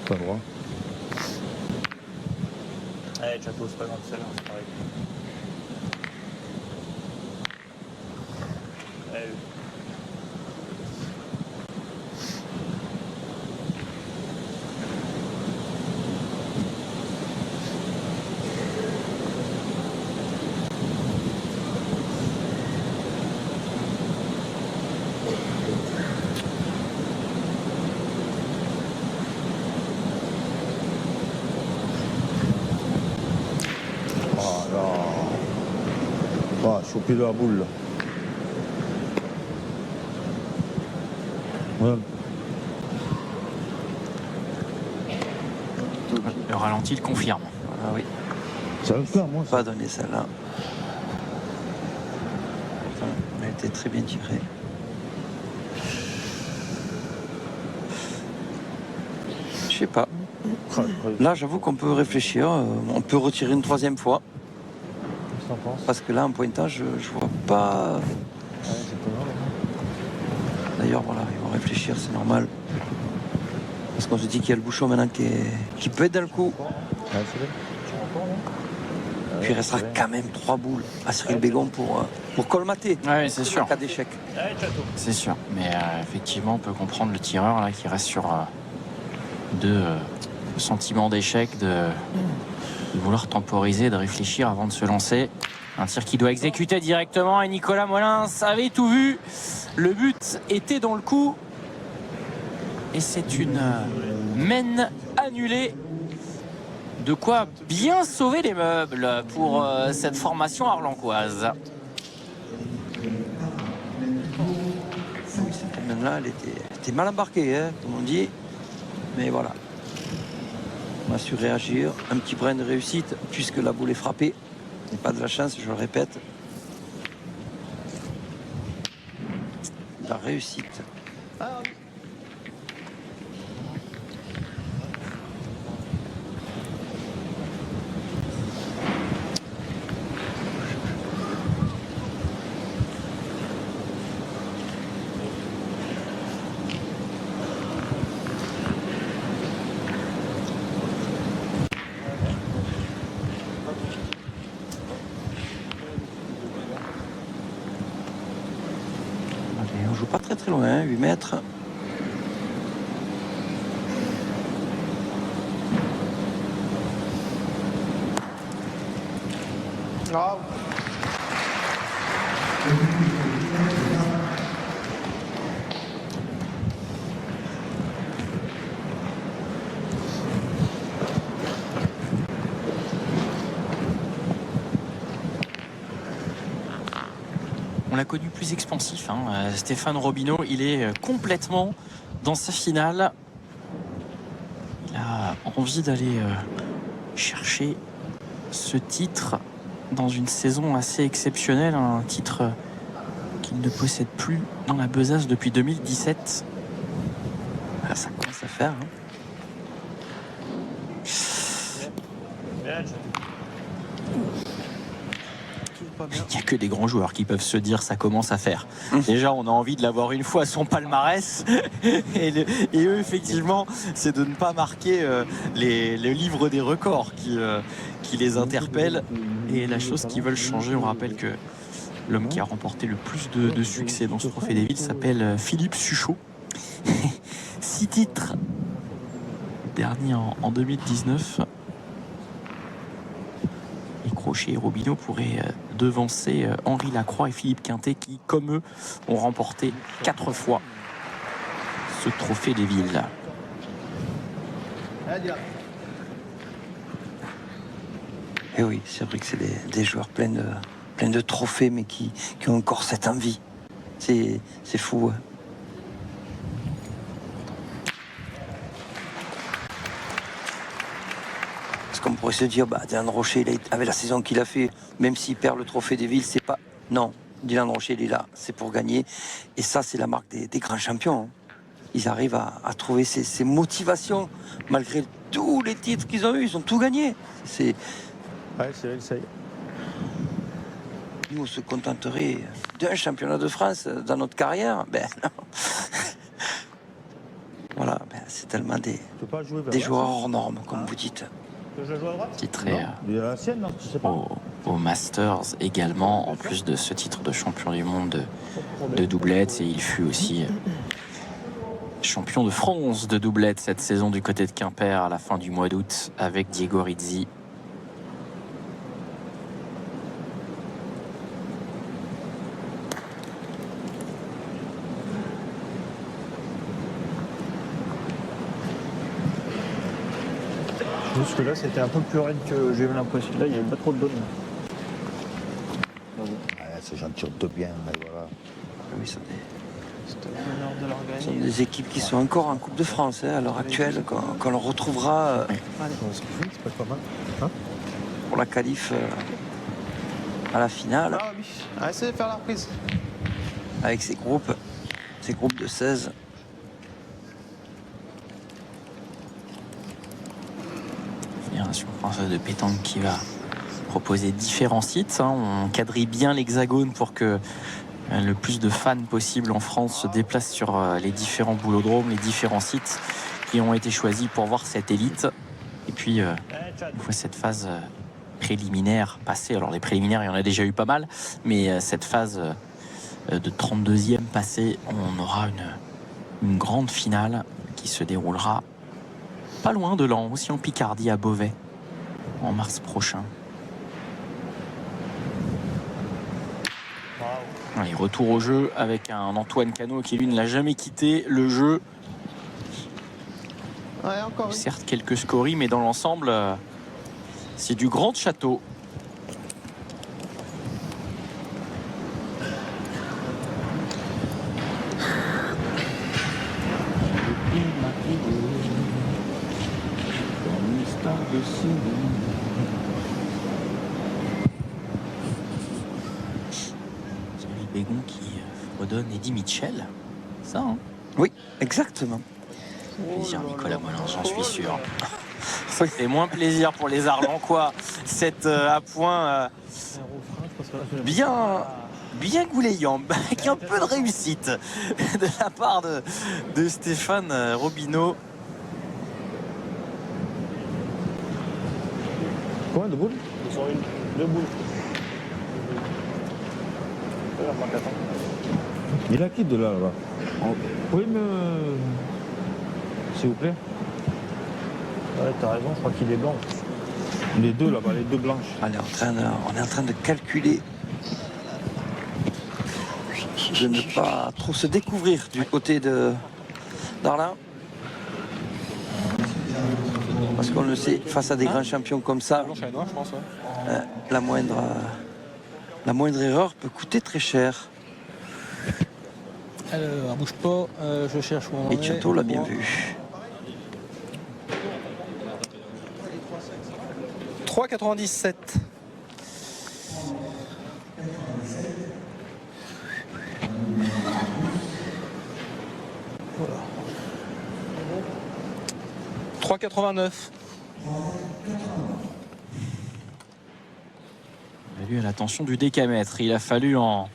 C: Pas droit.
F: Allez, Château, c'est pas grave, celle-là, c'est pareil. Allez.
C: Ah, choper de la boule là. Ouais.
E: Le ralenti le confirme.
B: Ah oui,
C: Ça va le faire, moi.
B: pas donné celle-là. Elle a été très bien tirée. Je sais pas. Là, j'avoue qu'on peut réfléchir. On peut retirer une troisième fois.
F: Qu'est-ce que t'en penses?
B: Parce que là, en pointage, je vois pas.
F: Ouais, c'est pas grave.
B: D'ailleurs, voilà, ils vont réfléchir, c'est normal. Parce qu'on se dit qu'il y a le bouchon maintenant qui peut être dans le coup.
F: Ouais, c'est vrai. Tu vois encore, là?
B: Puis il restera quand même 3 boules à Cyril Bégon pour colmater.
E: Oui, c'est sûr.
B: En cas d'échec.
E: C'est sûr. Mais effectivement, on peut comprendre le tireur là, qui reste sur deux sentiments d'échec, de vouloir temporiser, de réfléchir avant de se lancer. Un tir qui doit exécuter directement et Nicolas Molins avait tout vu. Le but était dans le coup. Et c'est une mène annulée. De quoi bien sauver les meubles pour cette formation arlancoise.
B: Cette mène-là, elle était mal embarquée, hein, comme on dit. Mais voilà. On a su réagir. Un petit brin de réussite, puisque la boule est frappée. Et pas de la chance, je le répète. La réussite. Allez, on joue pas très très loin, 8 mètres.
D: Ah,
E: On l'a connu plus expansif, hein. Stéphane Robineau, il est complètement dans sa finale. Il a envie d'aller chercher ce titre dans une saison assez exceptionnelle, un titre qu'il ne possède plus dans la besace depuis 2017.
B: Ah, ça commence à faire. Hein.
E: Il n'y a que des grands joueurs qui peuvent se dire ça commence à faire. Déjà, on a envie de l'avoir une fois à son palmarès. Et eux, effectivement, c'est de ne pas marquer le livre des records qui les interpelle. Et la chose qu'ils veulent changer, on rappelle que l'homme qui a remporté le plus de succès dans ce trophée des villes s'appelle Philippe Suchot. 6 titres. Dernier en 2019. Et Crochet et Robineau pourraient devancer Henri Lacroix et Philippe Quintet qui, comme eux, ont remporté 4 fois ce trophée des villes.
B: Et oui, c'est vrai que c'est des joueurs pleins de trophées, mais qui ont encore cette envie. C'est fou. Hein. Parce qu'on pourrait se dire, bah, Dylan Rocher, avec la saison qu'il a fait, même s'il perd le trophée des villes, c'est pas... Non, Dylan Rocher, il est là, c'est pour gagner. Et ça, c'est la marque des grands champions. Hein. Ils arrivent à trouver ces motivations, malgré tous les titres qu'ils ont eu, ils ont tout gagné. C'est...
F: Ouais, c'est vrai que ça y est.
B: Nous, on se contenterait d'un championnat de France dans notre carrière. Ben non. Voilà, ben, c'est tellement des joueurs hors normes, comme vous dites.
E: Titré
C: Il y a la sienne, non, tu sais pas.
E: au Masters également, en plus de ce titre de champion du monde de doublette. Et il fut aussi champion de France de doublette cette saison du côté de Quimper à la fin du mois d'août avec Diego Rizzi.
F: Juste que là, c'était un peu plus raide que j'ai eu l'impression. Là, il n'y avait pas trop de donne.
C: C'est gentil de bien, mais voilà.
B: Oui, ça
D: C'était l'honneur de leur
B: ce sont
D: gagner.
B: des équipes qui sont encore en Coupe de France à l'heure actuelle, qu'on le retrouvera
C: C'est pas mal.
B: pour la qualif à la finale
D: Ah oui, ah, essayez de faire la reprise.
B: avec ces groupes de 16.
E: Fédération française de pétanque qui va proposer différents sites. On quadrille bien l'hexagone pour que le plus de fans possible en France se déplacent sur les différents boulodromes, les différents sites qui ont été choisis pour voir cette élite. Et puis, une fois cette phase préliminaire passée, alors les préliminaires, il y en a déjà eu pas mal, mais cette phase de 32e passée, on aura une grande finale qui se déroulera pas loin de Lens, aussi en Picardie, à Beauvais, en mars prochain. Allez, retour au jeu avec un Antoine Cano qui, lui, ne l'a jamais quitté le jeu.
D: Ouais, encore.
E: Certes, quelques scories, mais dans l'ensemble, c'est du grand château. Bégon qui redonne Eddie Mitchell. Ça, hein?
B: Oui, exactement.
E: Plaisir, Nicolas Molin, j'en suis sûr. C'est moins plaisir pour les Arlencois. Cette à point bien goulayant, avec un peu de réussite de la part de Stéphane Robineau.
C: Combien de boules?
F: 2 boules.
C: Il a qui de là-bas? Vous pouvez me... S'il vous plaît?
F: Ouais, t'as raison, je crois qu'il est blanc.
C: Les deux là-bas, les deux blanches.
B: On est en train de calculer de ne pas trop se découvrir du côté d'Arlin. Parce qu'on le sait, face à des grands champions comme ça,
G: Blanche à la noix, je pense. Ouais.
B: la moindre erreur peut coûter très cher.
G: Alors, bouge pas, je cherche où on en
B: Et
G: est.
B: Chateau l'a bien vu.
G: 3,97. Voilà. 3,89.
E: On a vu à l'attention du décamètre. Il a fallu en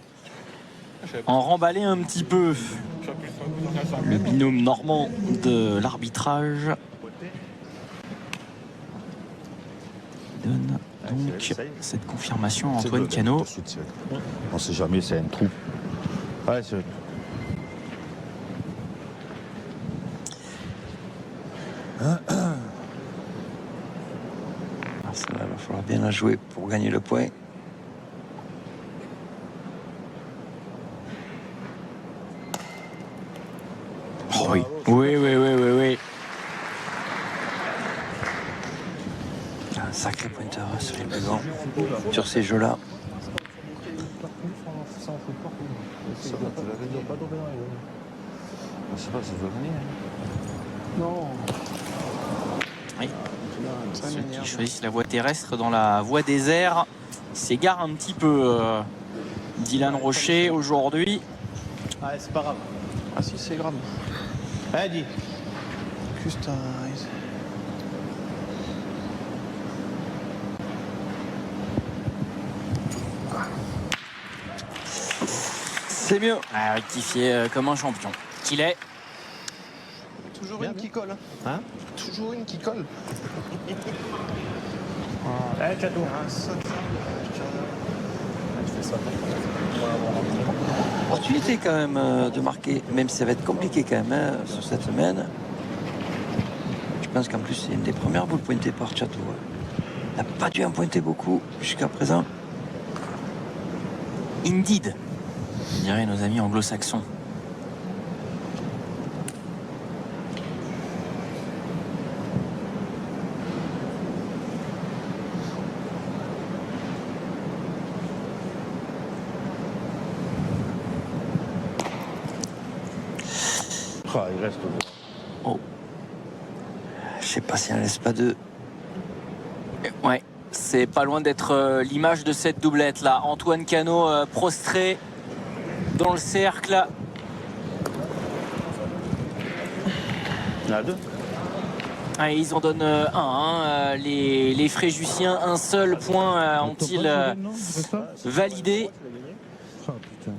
E: remballer un petit peu le binôme normand de l'arbitrage. Donne donc cette confirmation à Antoine Cano.
C: On sait jamais, c'est un trou. Ouais, c'est...
B: Ça va falloir bien la jouer pour gagner le point.
E: Oh oui. Oui.
B: Un sacré pointeur sur les Bégon, sur ces jeux-là.
C: Je sais pas si je veux venir.
D: Non.
E: Oui.
D: Ça
E: Ceux
D: m'énerve.
E: qui choisissent la voie terrestre dans la voie des airs s'égarent un petit peu. Dylan Rocher aujourd'hui.
D: Ah, c'est pas grave. Ah si, c'est grave. Allez, dis. Juste un...
B: C'est mieux.
E: À rectifier comme un champion qu'il est.
D: Toujours une qui colle.
C: Hein?
D: Toujours une qui colle.
F: Allez, Chateau.
D: Ah, ça,
F: Tu fais ça.
B: Opportunité quand même de marquer, même si ça va être compliqué quand même sur cette semaine. Je pense qu'en plus c'est une des premières boules pointées par Chateau. Il n'a pas dû en pointer beaucoup jusqu'à présent.
E: Indeed, diraient nos amis anglo-saxons.
C: Ah, il reste.
B: Oh. Je sais pas si on laisse pas deux.
E: Ouais, c'est pas loin d'être l'image de cette doublette là. Antoine Cano prostré dans le cercle.
C: Il y en a deux.
E: Ah, ils en donnent un. Les Fréjussiens, un seul point ont-ils validé.
C: Ah, putain.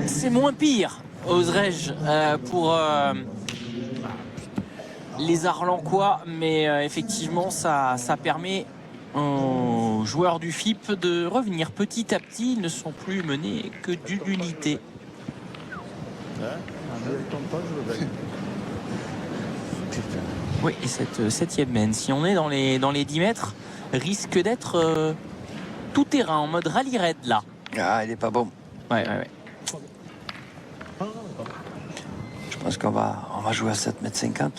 E: C'est moins pire, oserais-je, pour les Arlencois, mais effectivement, ça permet aux joueurs du FIP de revenir petit à petit. Ils ne sont plus menés que d'une unité. Oui, et cette septième mène, si on est dans les 10 mètres, risque d'être tout terrain, en mode rallye raid là.
B: Ah, il est pas bon.
E: Ouais.
B: Je pense qu'on va jouer à 7,50 m.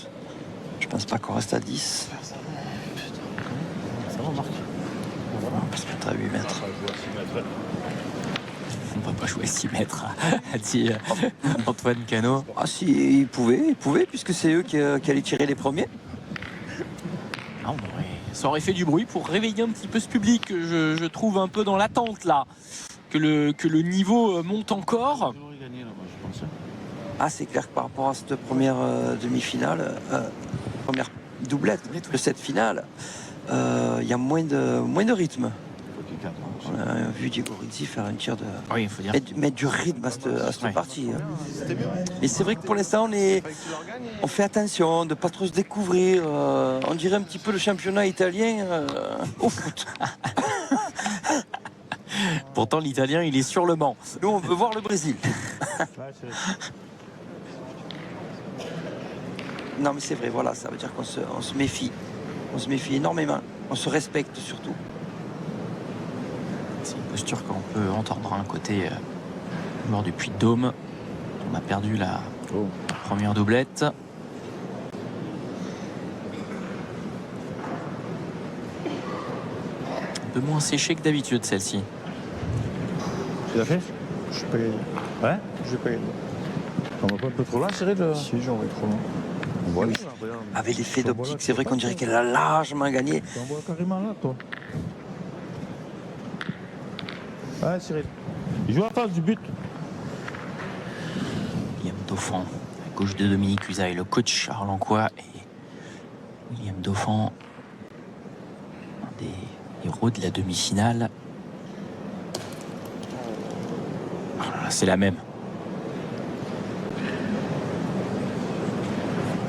B: Je pense pas qu'on reste à 10.
G: Ça va, Marc.
B: On va se mettre à 8 mètres.
E: On ne va pas jouer 6 mètres, a dit Antoine Cano.
B: Ah si, ils pouvaient, puisque c'est eux qui allaient tirer les premiers.
E: Ah, ça aurait fait du bruit pour réveiller un petit peu ce public que je trouve un peu dans l'attente là. Que le niveau monte encore.
B: Ah, c'est clair que par rapport à cette première demi-finale, première doublette de cette finale, il y a moins de rythme. On a vu Diego Rizzi faire un tir de...
E: Oui, il faut dire.
B: Mettre du rythme à cette
E: Ouais.
B: partie. Et c'est vrai que pour l'instant, on fait attention de ne pas trop se découvrir. On dirait un petit peu le championnat italien au foot.
E: Pourtant, l'Italien, il est sur le banc.
B: Nous, on veut voir le Brésil. Non, mais c'est vrai, voilà, ça veut dire qu'on se méfie. On se méfie énormément. On se respecte surtout.
E: C'est une posture qu'on peut entendre un côté mort du Puy-de-Dôme. On a perdu la première doublette. Un peu moins séché que d'habitude, celle-ci.
C: Tu l'as fait?
F: Je vais pas gagner.
C: Ouais.
F: Je vais pas gagner.
C: On va pas un peu trop là, Cyril?
F: Si, j'en vais trop loin.
C: Voilà.
B: Avec l'effet d'optique, c'est vrai qu'on dirait qu'elle a largement gagné.
C: Tu envoies carrément là, toi. Ouais, Cyril. Il joue en face du but.
E: William Dauphin, à gauche de Dominique Usaï, le coach arlencois, et William Dauphin, un des héros de la demi-finale. Ah, c'est la même.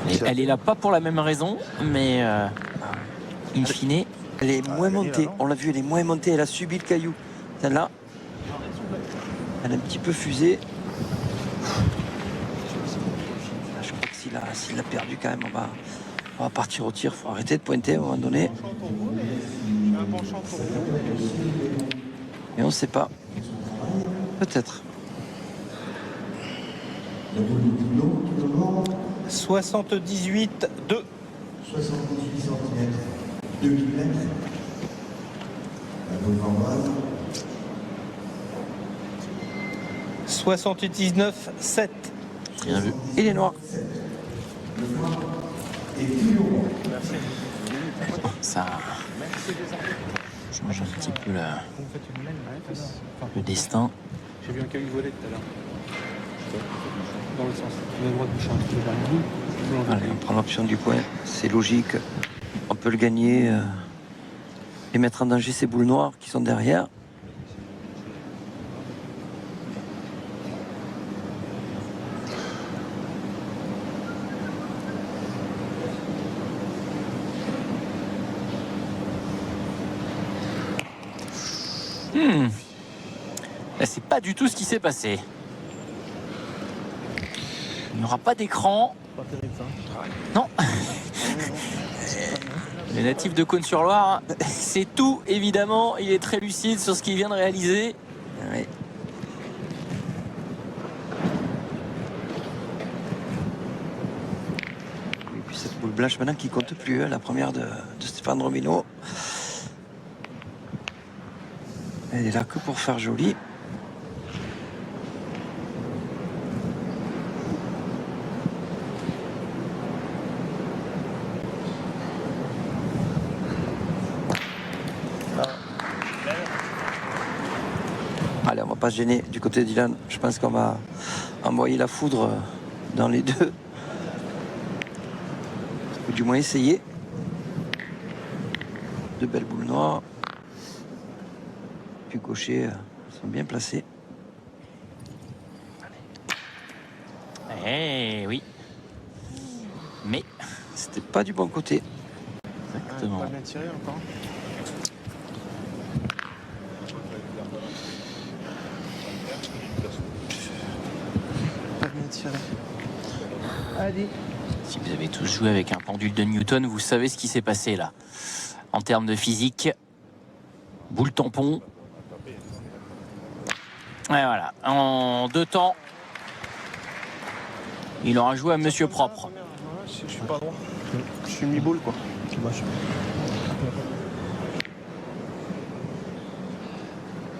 E: Et elle est là pas pour la même raison, mais in fine.
B: Elle est moins montée. On l'a vu, elle est moins montée. Elle a subi le caillou. Celle-là, elle a un petit peu fusé. Je crois que s'il l'a perdu quand même, on va partir au tir. Il faut arrêter de pointer à un moment donné. Et on ne sait pas. Peut-être.
G: 78-2.
H: 78 cm, 2 mm. La bonne Vanvoise.
G: 79-7.
E: Bien vu.
B: Il est noir.
E: Ça change un petit peu le destin.
F: J'ai vu un caillou voler tout à l'heure. Dans le sens. On a le droit de boucher un petit peu vers le bout.
B: Allez, on prend l'option du point. C'est logique. On peut le gagner et mettre en danger ces boules noires qui sont derrière.
E: Là, c'est pas du tout ce qui s'est passé. Il n'y aura pas d'écran.
C: Pas terrible, ça.
E: Non. Le natif de Cône-sur-Loire, c'est tout, évidemment. Il est très lucide sur ce qu'il vient de réaliser.
B: Ouais. Et puis cette boule blanche maintenant qui compte plus, hein, la première de Stéphane Romino. Elle est là que pour faire joli. Allez, on va pas se gêner du côté de Dylan. Je pense qu'on va envoyer la foudre dans les deux. Ou du moins essayer. Deux belles boules noires. Puis gaucher sont bien placés.
E: Eh oui. Mais
B: C'était pas du bon côté.
E: exactement.
D: Pas bien tiré encore. Pas bien tiré. Allez.
E: Si vous avez tous joué avec un pendule de Newton, vous savez ce qui s'est passé là. En termes de physique, boule tampon. Et voilà, en 2 temps, il aura joué à Monsieur Propre.
D: Ouais, je suis pas droit. Je suis mi-boule quoi.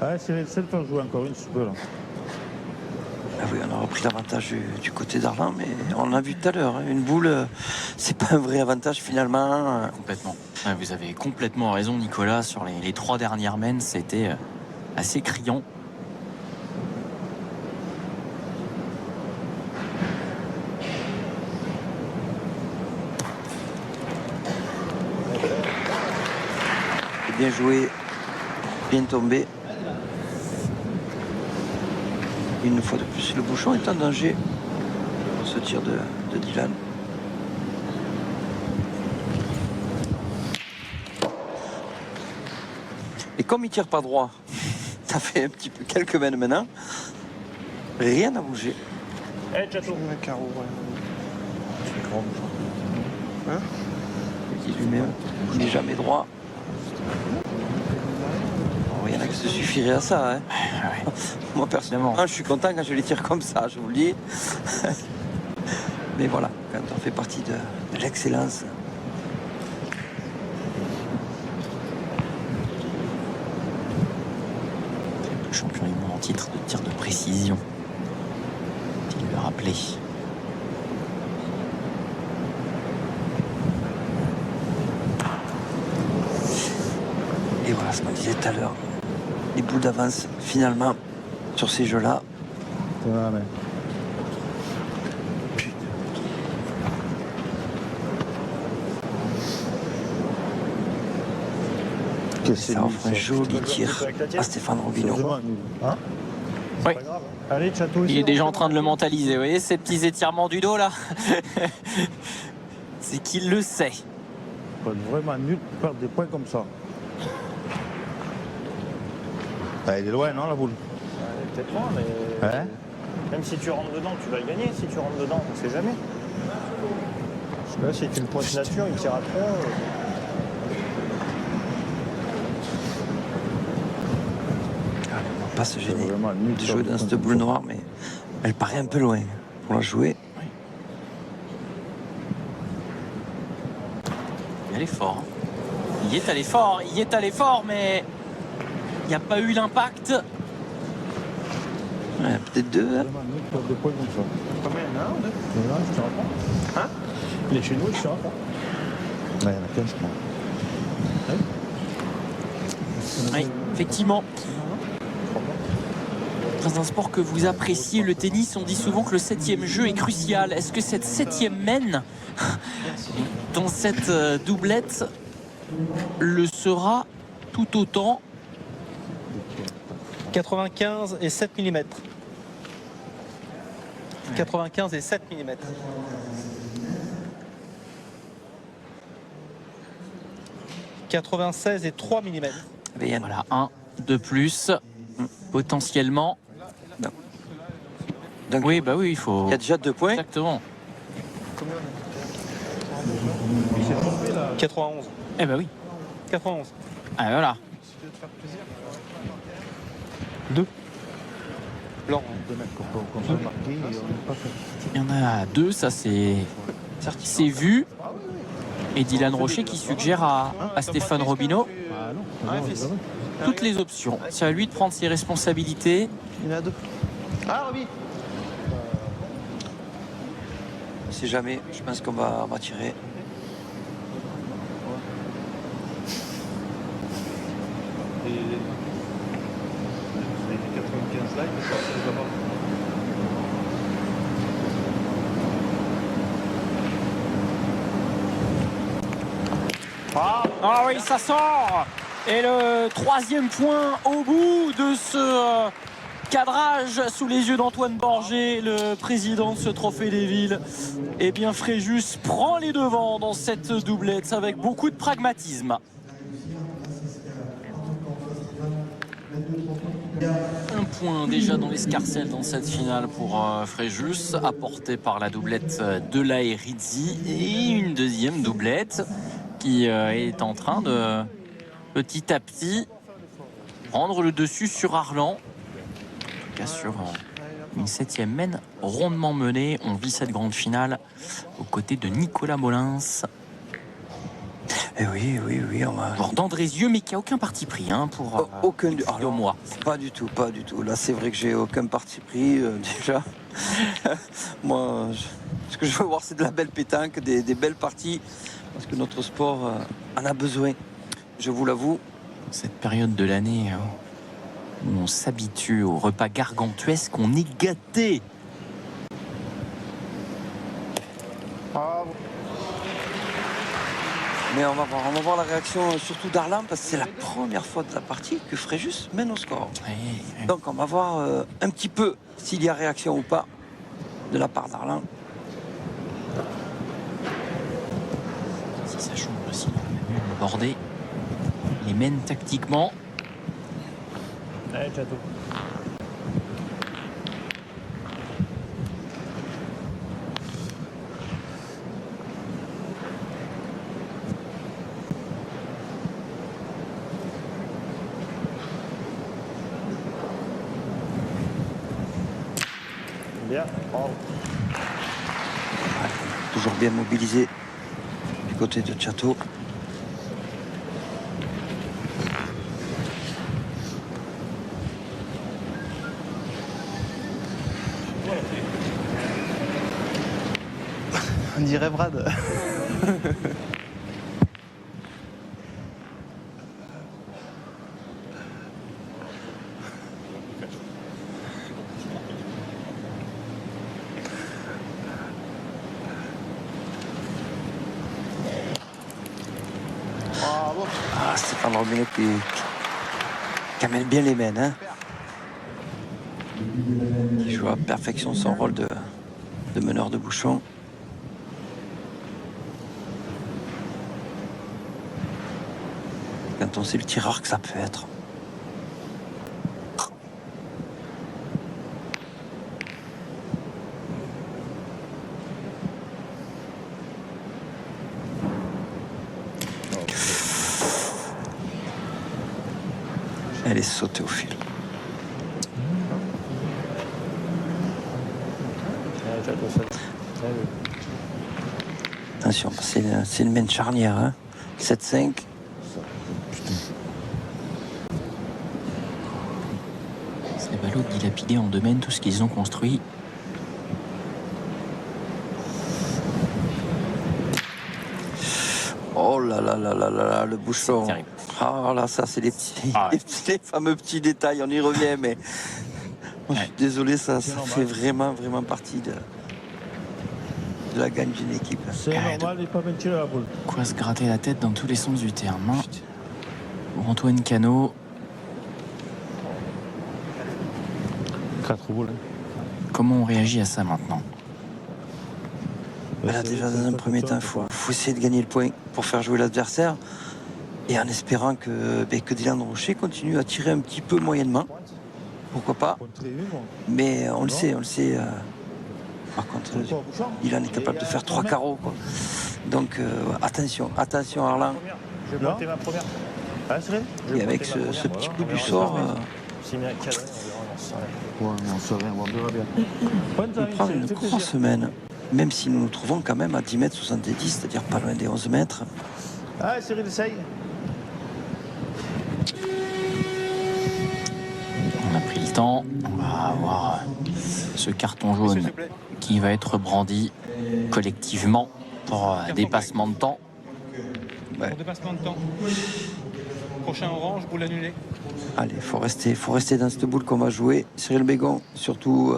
C: Ouais, c'est le faire jouer encore une, si tu peux, là.
B: Ah oui, on a repris l'avantage du côté d'Arlan, mais on l'a vu tout à l'heure. Une boule, c'est pas un vrai avantage finalement.
E: Complètement. Ouais, vous avez complètement raison, Nicolas. Sur les 3 dernières mènes, c'était assez criant.
B: Bien joué, bien tombé. Une fois de plus, le bouchon est en danger pour ce tir de Dylan. Et comme il tire pas droit, ça fait un petit peu quelques mènes maintenant, rien n'a bougé.
D: Un carreau, ouais. C'est grand. Hein?
B: Qui lui-même, il n'est jamais droit. Il y en a qui se suffiraient à ça. Hein. Moi, personnellement, je suis content quand je les tire comme ça, je vous le dis. Mais voilà, quand on fait partie de l'excellence.
E: Le champion du monde en titre de tir de précision. Il le rappelait.
B: Et voilà ce qu'on disait tout à l'heure. Les boules d'avance, finalement, sur ces jeux-là.
C: Ouais, mais...
B: Ça offre un joli tir à Stéphane Robineau.
C: Hein?
E: Oui.
D: Allez, Chateau.
E: Il est déjà en train de le mentaliser. Vous voyez ces petits étirements du dos là. C'est qu'il le sait.
C: Faut être vraiment nul de perdre des points comme ça. Ah, il est loin, non, la boule?
D: Peut-être loin, mais.
C: Hein?
D: Même si tu rentres dedans, tu vas le gagner. Si tu rentres dedans, on ne sait jamais. Parce que là, si tu le pointes nature, il tire à 3.
B: On va pas se gêner de jouer dans cette boule noire, mais elle paraît un peu loin pour la jouer.
E: Il est fort. Hein. Il est allé fort, mais il n'y a pas eu l'impact.
B: Ouais, peut-être 2. Hein.
C: Vraiment nul de perdre des points comme ça.
D: Combien? Un ou deux?
C: Non, je tire pas.
D: Hein? Il est chez nous, il tire pas.
C: Ouais, il y en a 15, moi.
E: Oui, effectivement. Dans un sport que vous appréciez, le tennis, on dit souvent que le 7e jeu est crucial. Est-ce que cette 7e mène dans cette doublette le sera tout autant?
G: 95 et 7 mm. 95 et 7 mm. 96 et 3 mm.
E: Voilà, un de plus, potentiellement.
B: Donc,
E: Oui, bah oui, il faut...
B: il y a déjà 2 points.
E: Exactement.
G: 91.
E: Eh bah oui.
G: 91.
E: Ah voilà.
G: 2.
C: Blanc, deux mecs qu'on peut marquer et on n'est pas fait.
E: Il y en a 2, ça c'est vu. Et Dylan Rocher qui suggère à Stéphane Robineau toutes les options. C'est à lui de prendre ses responsabilités.
D: Il y en a 2. Ah, Roby.
B: On sait jamais, je pense qu'on va tirer.
D: Et...
F: rouge là, il peut sortir de là-bas.
A: Ah oui, ça sort. Et le troisième point au bout de ce cadrage sous les yeux d'Antoine Borgé, le président de ce trophée des villes. Eh bien, Fréjus prend les devants dans cette doublette avec beaucoup de pragmatisme. Un point déjà dans l'escarcelle dans cette finale pour Fréjus, apporté par la doublette de la Rizzi, et une deuxième doublette qui est en train de petit à petit prendre le dessus sur Arlan. En tout cas sur une 7e mène rondement menée. On vit cette grande finale aux côtés de Nicolas Molins.
B: Et oui, on va...
A: D'Andrézieux, mais qui a aucun parti pris pour
B: aucun
A: au mois.
B: Pas du tout. Là, c'est vrai que j'ai aucun parti pris déjà. Moi, ce que je veux voir, c'est de la belle pétanque, des belles parties, parce que notre sport en a besoin. Je vous l'avoue.
A: Cette période de l'année où on s'habitue au repas gargantuesque, on est gâté.
B: Mais on va voir la réaction surtout d'Arlan, parce que c'est la première fois de la partie que Fréjus mène au score.
A: Oui.
B: Donc on va voir un petit peu s'il y a réaction ou pas de la part d'Arlan.
A: Si ça change aussi, le bordé les mène tactiquement.
D: Allez, Chateau. Bien, bravo.
B: Toujours bien mobilisé du côté de Chateau.
G: On dirait Brad.
B: Ah, Stéphane Robinet qui amène bien les mènes, hein. Qui joue à perfection son rôle de meneur de bouchon. Quand on sait le tireur que ça peut être. Elle est sautée au fil.
D: Allez, Chateau, ça. Allez.
B: Attention, c'est une main charnière, hein. 7-5.
A: C'est les ballots dilapidés en domaine, tout ce qu'ils ont construit.
B: Oh là là là là là là, le bouchon.
A: C'est terrible.
B: Ah là, ça c'est les petits,
A: Ah ouais.
B: les fameux petits détails, on y revient, mais je suis désolé, ça fait vraiment partie de la gagne d'une équipe.
C: C'est normal, il n'est pas venti la boule.
A: Quoi se gratter la tête dans tous les sens du terme. Pour Antoine Cano,
C: 4 boules.
A: comment on réagit à ça maintenant?
B: Là, déjà, dans un premier temps, il faut essayer de gagner le point pour faire jouer l'adversaire. Et en espérant que Dylan Rocher continue à tirer un petit peu moyennement. Pourquoi pas. Mais on le sait. Par contre, Dylan est capable de faire 3 carreaux, quoi. Donc, attention Arlan.
D: Je vais monter ma première. Ah, c'est vrai.
B: Et avec ce petit coup du sort,
D: Si bien cadré, on verra,
C: Ouais, mais on sait rien, on verra bien.
B: on prend une grosse semaine. Même si nous nous trouvons quand même à 10 mètres 70, c'est-à-dire pas loin des 11 mètres.
D: Ah, Cyril, essaye.
A: On a pris le temps. On va avoir ce carton jaune qui va être brandi collectivement pour dépassement de temps.
F: Pour dépassement de temps.
G: Prochain orange, boule annulée.
B: Allez, faut rester dans cette boule qu'on va jouer. Cyril Bégon, surtout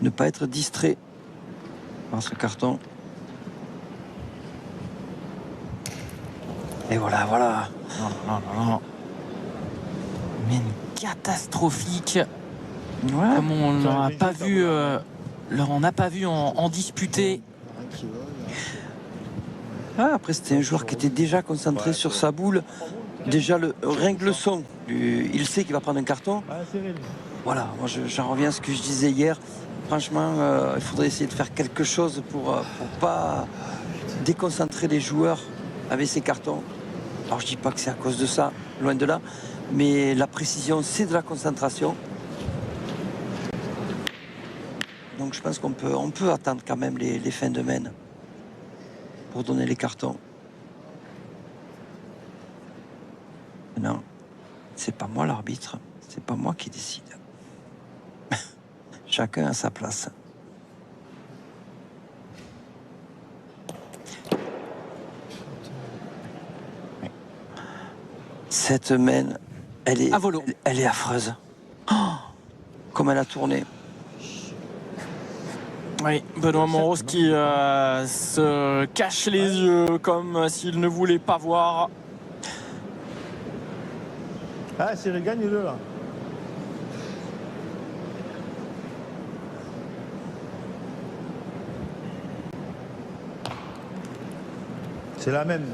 B: ne pas être distrait par ce carton. Et voilà.
E: Non. Mais catastrophique.
B: Ouais.
E: Comme on n'en a pas vu, en disputé.
B: Ah, après, c'était un joueur qui était déjà concentré sur sa boule. Déjà, rien que le son, il sait qu'il va prendre un carton. Voilà, moi j'en reviens à ce que je disais hier. Franchement, il faudrait essayer de faire quelque chose pour pas déconcentrer les joueurs avec ces cartons. Alors je dis pas que c'est à cause de ça, loin de là, mais la précision, c'est de la concentration. Donc je pense qu'on peut attendre quand même les fins de main pour donner les cartons. Non, c'est pas moi l'arbitre, c'est pas moi qui décide. Chacun a sa place. Cette main, elle est affreuse. Oh, comme elle a tourné.
A: Oui, Benoît Monros qui se cache les yeux comme s'il ne voulait pas voir.
C: Ah, Cyril, gagne-le là. C'est la même.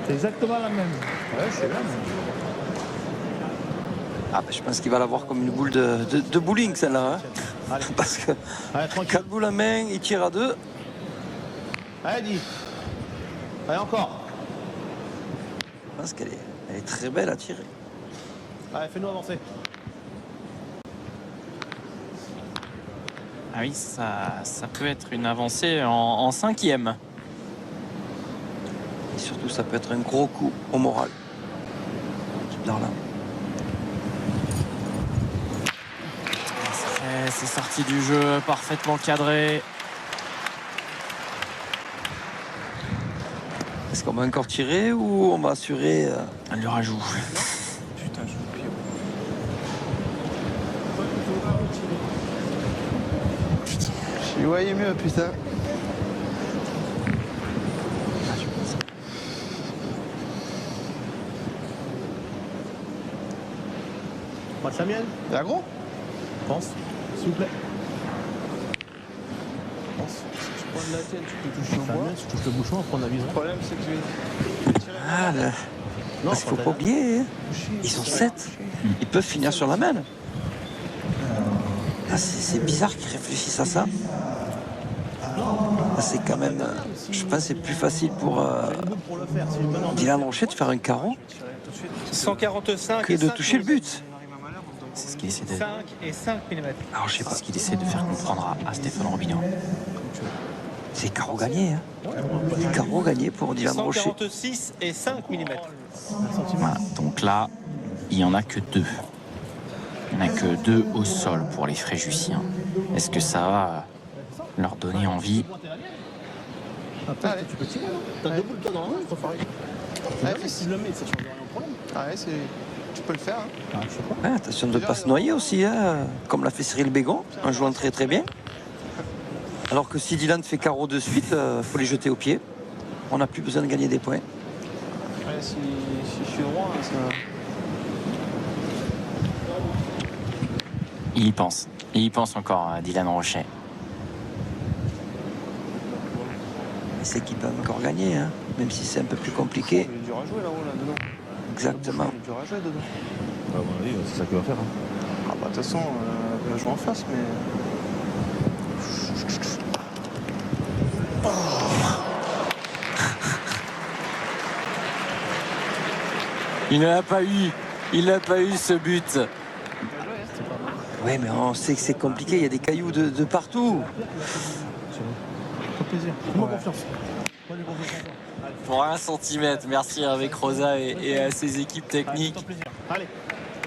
C: C'est exactement la même. Ouais, c'est la même.
B: Ah, ben, je pense qu'il va l'avoir comme une boule de bowling, celle-là. Hein. Parce que 4 boules à main, il tire à 2.
C: Allez, dis. Allez, encore.
B: Je pense qu'elle est très belle à tirer.
C: Allez, fais-nous avancer.
E: Ah oui, ça peut être une avancée en 5e.
B: Et surtout, ça peut être un gros coup au moral. Darlin.
A: C'est sorti du jeu, parfaitement cadré.
B: Est-ce qu'on va encore tirer ou on va assurer
A: Le rajout.
F: Putain, je vous pire.
I: Je voyais mieux, putain.
C: Match la mienne.
I: T'es gros?
C: Pense, s'il vous plaît.
I: Si tu prends de la tienne, tu peux toucher au
C: La
I: bois.
C: mienne, si tu touches le bouchon, on prend la vision.
I: Le problème, c'est que je vais tirer
B: Ah, là. Parce qu'il ne faut pas oublier, hein. Ils sont 7. Ils peuvent finir sur la main. Ah, c'est bizarre qu'ils réfléchissent à ça. Ah, c'est quand même, je pense que c'est plus facile pour Dylan Rocher de faire un carreau
G: 145
B: que
G: et
B: de
G: 5
B: toucher le but.
E: C'est ce qu'il essaie de,
G: 5 et 5 mm.
B: Alors je sais pas,
E: c'est ce qu'il essaie de faire comprendre à Stéphane Robineau.
B: c'est carreau gagné. Hein. Carreau gagné pour Dylan Rocher.
G: 146 et 5 mm.
E: Voilà, donc là, il n'y en a que 2. Il n'y en a que 2 au sol pour les Fréjussiens. Est-ce que ça va leur donner envie?
C: Après, tu peux tirer, non? T'as deux boules toi dans la main, il faut faire.
I: Ouais,
C: Si je le mets, ça change rien au problème.
I: Ah ouais, tu peux le faire. Hein.
C: Ah, je sais pas.
B: Ouais, attention de ne pas se noyer aussi, hein, comme l'a fait Cyril Bégon, en jouant très très bien. Alors que si Dylan fait carreau de suite, il faut les jeter au pied. On n'a plus besoin de gagner des points.
I: Ouais, si je suis droit, hein, ça...
E: Il y pense. Il y pense encore, Dylan Rocher.
B: C'est qu'ils peuvent encore gagner, hein, même si c'est un peu plus compliqué.
I: Il est dur à jouer là-haut, là-dedans.
B: Exactement.
I: Il est dur à jouer dedans.
C: À mon avis, c'est ça qu'il va faire. Hein.
I: Ah bah de toute façon, il va jouer en face, mais...
A: Il n'a pas eu. Il n'a pas eu ce but.
B: Oui, mais on sait que c'est compliqué, il y a des cailloux de partout.
C: Fait plaisir. Fais-moi confiance.
A: Pour 1 cm, merci avec Rosa et à ses équipes techniques
C: Allez.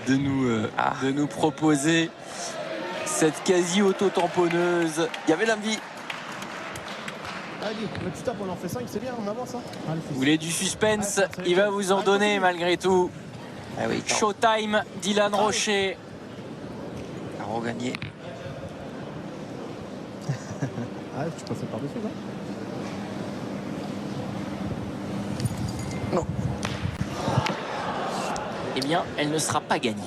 A: de nous proposer cette quasi auto-tamponneuse.
B: Il y avait l'envie.
I: Allez, tu tapes, on en fait 5, c'est bien, on avance. Hein. Allez,
E: Vous voulez du suspense? Il va vous en donner malgré tout.
B: Ah oui,
E: Showtime, Dylan Rocher.
B: Caro gagné.
I: Ah, tu passes par-dessus, là.
B: Non.
E: Eh bien, elle ne sera pas gagnée.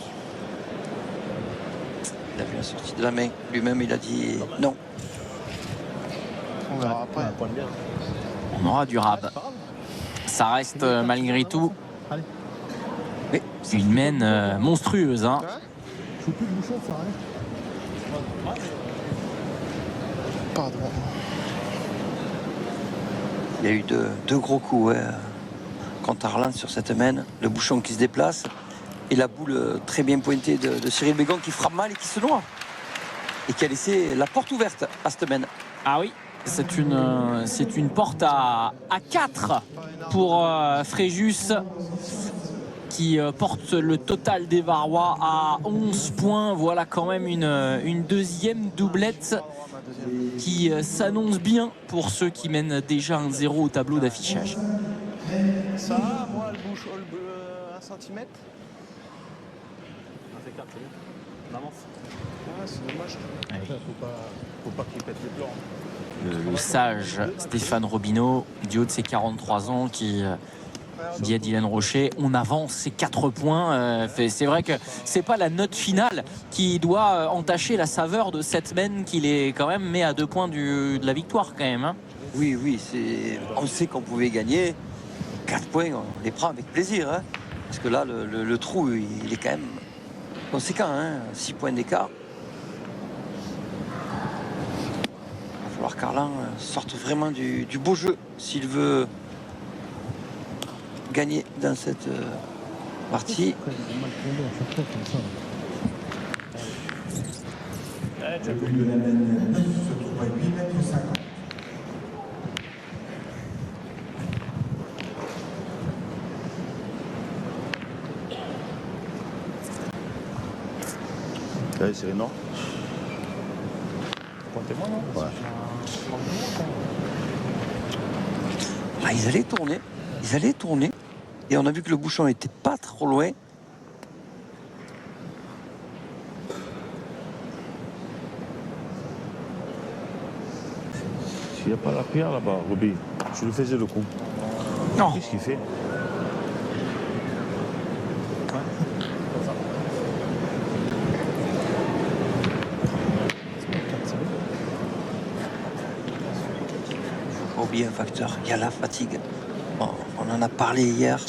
B: Il a vu la sortie de la main. Lui-même, il a dit non.
I: On verra après.
E: On aura du rab. Ça reste malgré tout
I: Allez.
B: Mais
E: une mène monstrueuse. Hein.
I: Je fais plus de bouchon, ça arrive. Pardon.
B: il y a eu deux gros coups contre Arlan sur cette mène. Le bouchon qui se déplace et la boule très bien pointée de Cyril Bégon qui frappe mal et qui se noie. Et qui a laissé la porte ouverte à cette mène.
E: Ah oui, c'est une porte à 4 pour Fréjus qui porte le total des Varois à 11 points. Voilà quand même une deuxième doublette qui s'annonce bien pour ceux qui mènent déjà 1-0 au tableau d'affichage.
I: Ça, moi, le bouche, 1 cm.
D: C'est 4, c'est bien. On avance.
I: Ah, c'est dommage. Faut pas qu'il pète les plans.
E: Le sage Stéphane Robineau, du haut de ses 43 ans, qui dit à Dylan Rocher, on avance, c'est 4 points. C'est vrai que c'est pas la note finale qui doit entacher la saveur de cette semaine qu'il est quand même met à 2 points de la victoire quand même. Hein.
B: Oui, on sait qu'on pouvait gagner. 4 points, on les prend avec plaisir. Hein, parce que là, le trou, il est quand même conséquent. Hein, 6 points d'écart. Il va falloir qu'Arlan sorte vraiment du beau jeu s'il veut gagner dans cette partie.
H: Le but de la mène 9 se trouve à 8,50 m.
C: Allez, c'est non.
D: Comptez-moi, non?
C: Ouais.
B: Ah, ils allaient tourner. Et on a vu que le bouchon n'était pas trop loin.
C: S'il n'y a pas la pierre là-bas, Roby, tu lui faisais le coup.
E: Non.
C: Qu'est-ce qu'il fait?
B: Pas oublier un facteur, il y a la fatigue. Bon, on en a parlé hier.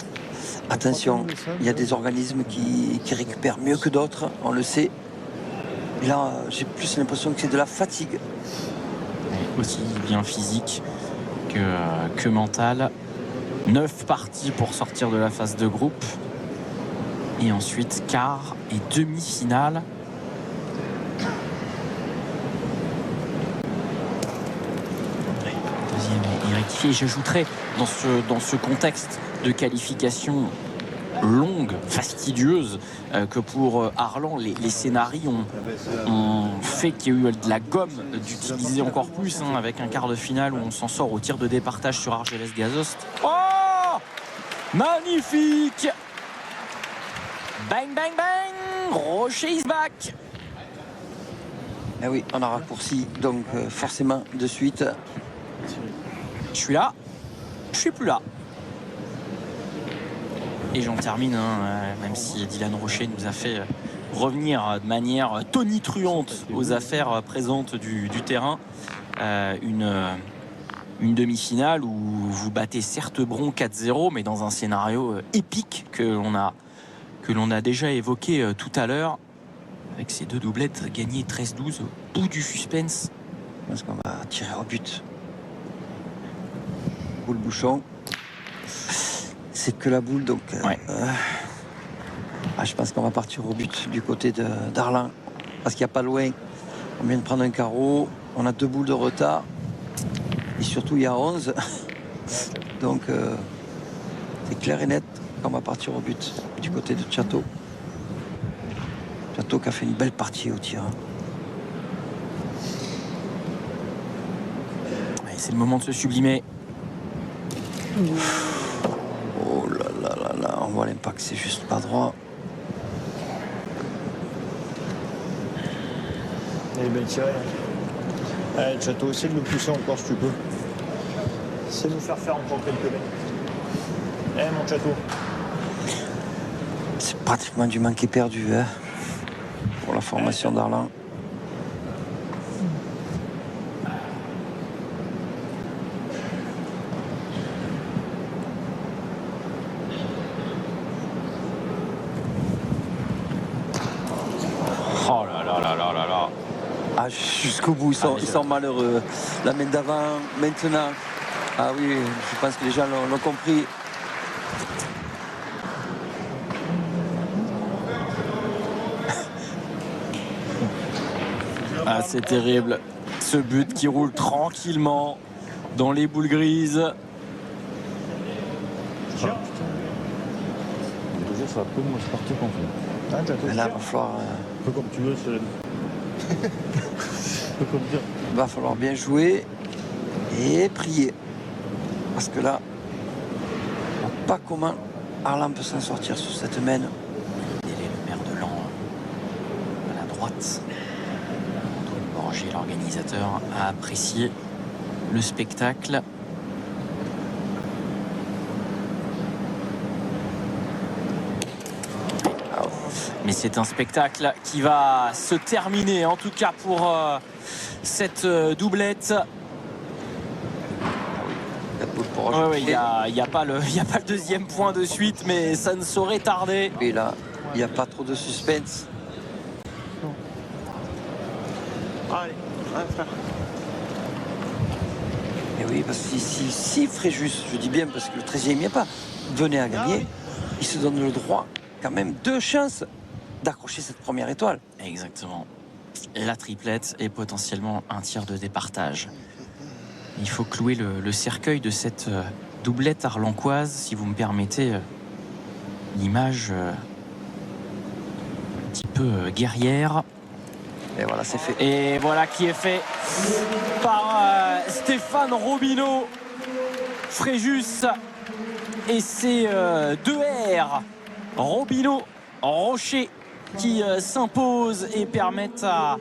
B: Attention, il y a des organismes qui récupèrent mieux que d'autres, on le sait. Et là, j'ai plus l'impression que c'est de la fatigue.
E: Aussi bien physique que mental. 9 parties pour sortir de la phase de groupe. Et ensuite quart et demi-finale. Deuxième est rectifié. J'ajouterais dans ce contexte de qualification longue, fastidieuse, que pour Arlan, les scénarios ont fait qu'il y a eu de la gomme d'utiliser encore plus, hein, avec un quart de finale où on s'en sort au tir de départage sur Argelès-Gazost. Oh, magnifique! Bang, bang, bang! Rocher is back!
B: Eh oui, on a raccourci, donc forcément de suite.
E: Je suis là, je suis plus là. Et j'en termine, hein, même si Dylan Rocher nous a fait revenir de manière tonitruante aux affaires présentes du terrain. Une demi-finale où vous battez certes Bron 4-0, mais dans un scénario épique que l'on a déjà évoqué tout à l'heure, avec ces 2 doublettes gagnées 13-12 au bout du suspense.
B: Parce qu'on va tirer au but. Boule bouchon. C'est que la boule, donc
E: Ouais.
B: Je pense qu'on va partir au but du côté d'Arlan. Parce qu'il n'y a pas loin. On vient de prendre un carreau. On a 2 boules de retard. Et surtout, il y a 11. Donc, c'est clair et net qu'on va partir au but du côté de Chateau. Chateau qui a fait une belle partie au tir.
E: C'est le moment de se sublimer.
B: Oh là là là là, on voit l'impact, c'est juste pas droit.
D: Il est bien tiré. Allez, Château, essaie de le pousser encore si tu peux. Essaie de nous faire encore quelques lignes. Mon Château.
B: C'est pratiquement du manqué perdu hein, pour la formation d'Arlan.
E: Oh là là là là là là.
B: Ah, jusqu'au bout, ils sont malheureux. La main d'avant, maintenant. Ah oui, je pense que les gens l'ont compris.
A: Ah, c'est terrible. Ce but qui roule tranquillement dans les boules grises.
C: Je te jure, ça va peu moins se partir qu'on fait.
B: Mais là, il va falloir,
I: Un peu comme tu veux, Céline. Un peu comme dire.
B: va falloir bien jouer et prier. Parce que là, on ne voit pas comment Arlan peut s'en sortir sur cette main.
E: Il est le maire de Lens à la droite. Antoine Borgé, l'organisateur, a apprécié le spectacle. Mais c'est un spectacle qui va se terminer, en tout cas pour cette doublette. Il n'y a pas le deuxième point de suite, mais ça ne saurait tarder.
B: Et là, il n'y a pas trop de suspense.
D: Allez, frère.
B: Et oui, parce que si Fréjus, je dis bien parce que le 13e n'y est pas, venait à gagner, il se donne le droit, quand même, 2 chances d'accrocher cette première étoile.
E: Exactement. La triplette et potentiellement un tir de départage. Il faut clouer le cercueil de cette doublette arlancoise, si vous me permettez l'image un petit peu guerrière.
B: Et voilà, c'est fait.
A: Et voilà qui est fait par Stéphane Robineau. Fréjus et ses 2 R. Robineau, Rocher qui s'imposent et permettent à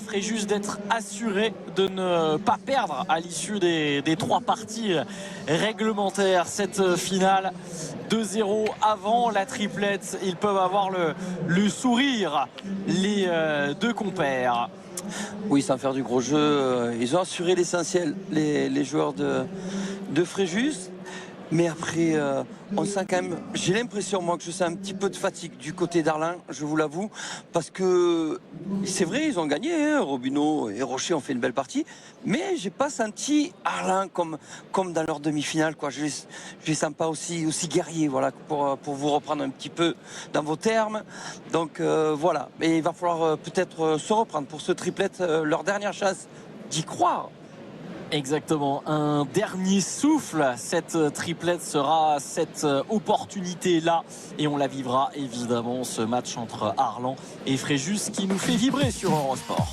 A: Fréjus d'être assuré de ne pas perdre à l'issue des 3 parties réglementaires. Cette finale 2-0 avant la triplette. Ils peuvent avoir le sourire, les 2 compères.
B: Oui, sans faire du gros jeu, ils ont assuré l'essentiel, les joueurs de Fréjus. Mais après, on sent quand même, j'ai l'impression, moi, que je sens un petit peu de fatigue du côté d'Arlan, je vous l'avoue, parce que c'est vrai, ils ont gagné, hein, Robineau et Rocher ont fait une belle partie, mais j'ai pas senti Arlan comme dans leur demi-finale, quoi. Je les sens pas aussi guerriers, voilà, pour vous reprendre un petit peu dans vos termes. Donc voilà, et il va falloir peut-être se reprendre pour ce triplette, leur dernière chance d'y croire.
A: Exactement, un dernier souffle. Cette triplette sera cette opportunité-là et on la vivra évidemment, ce match entre Arlan et Fréjus qui nous fait vibrer sur Eurosport.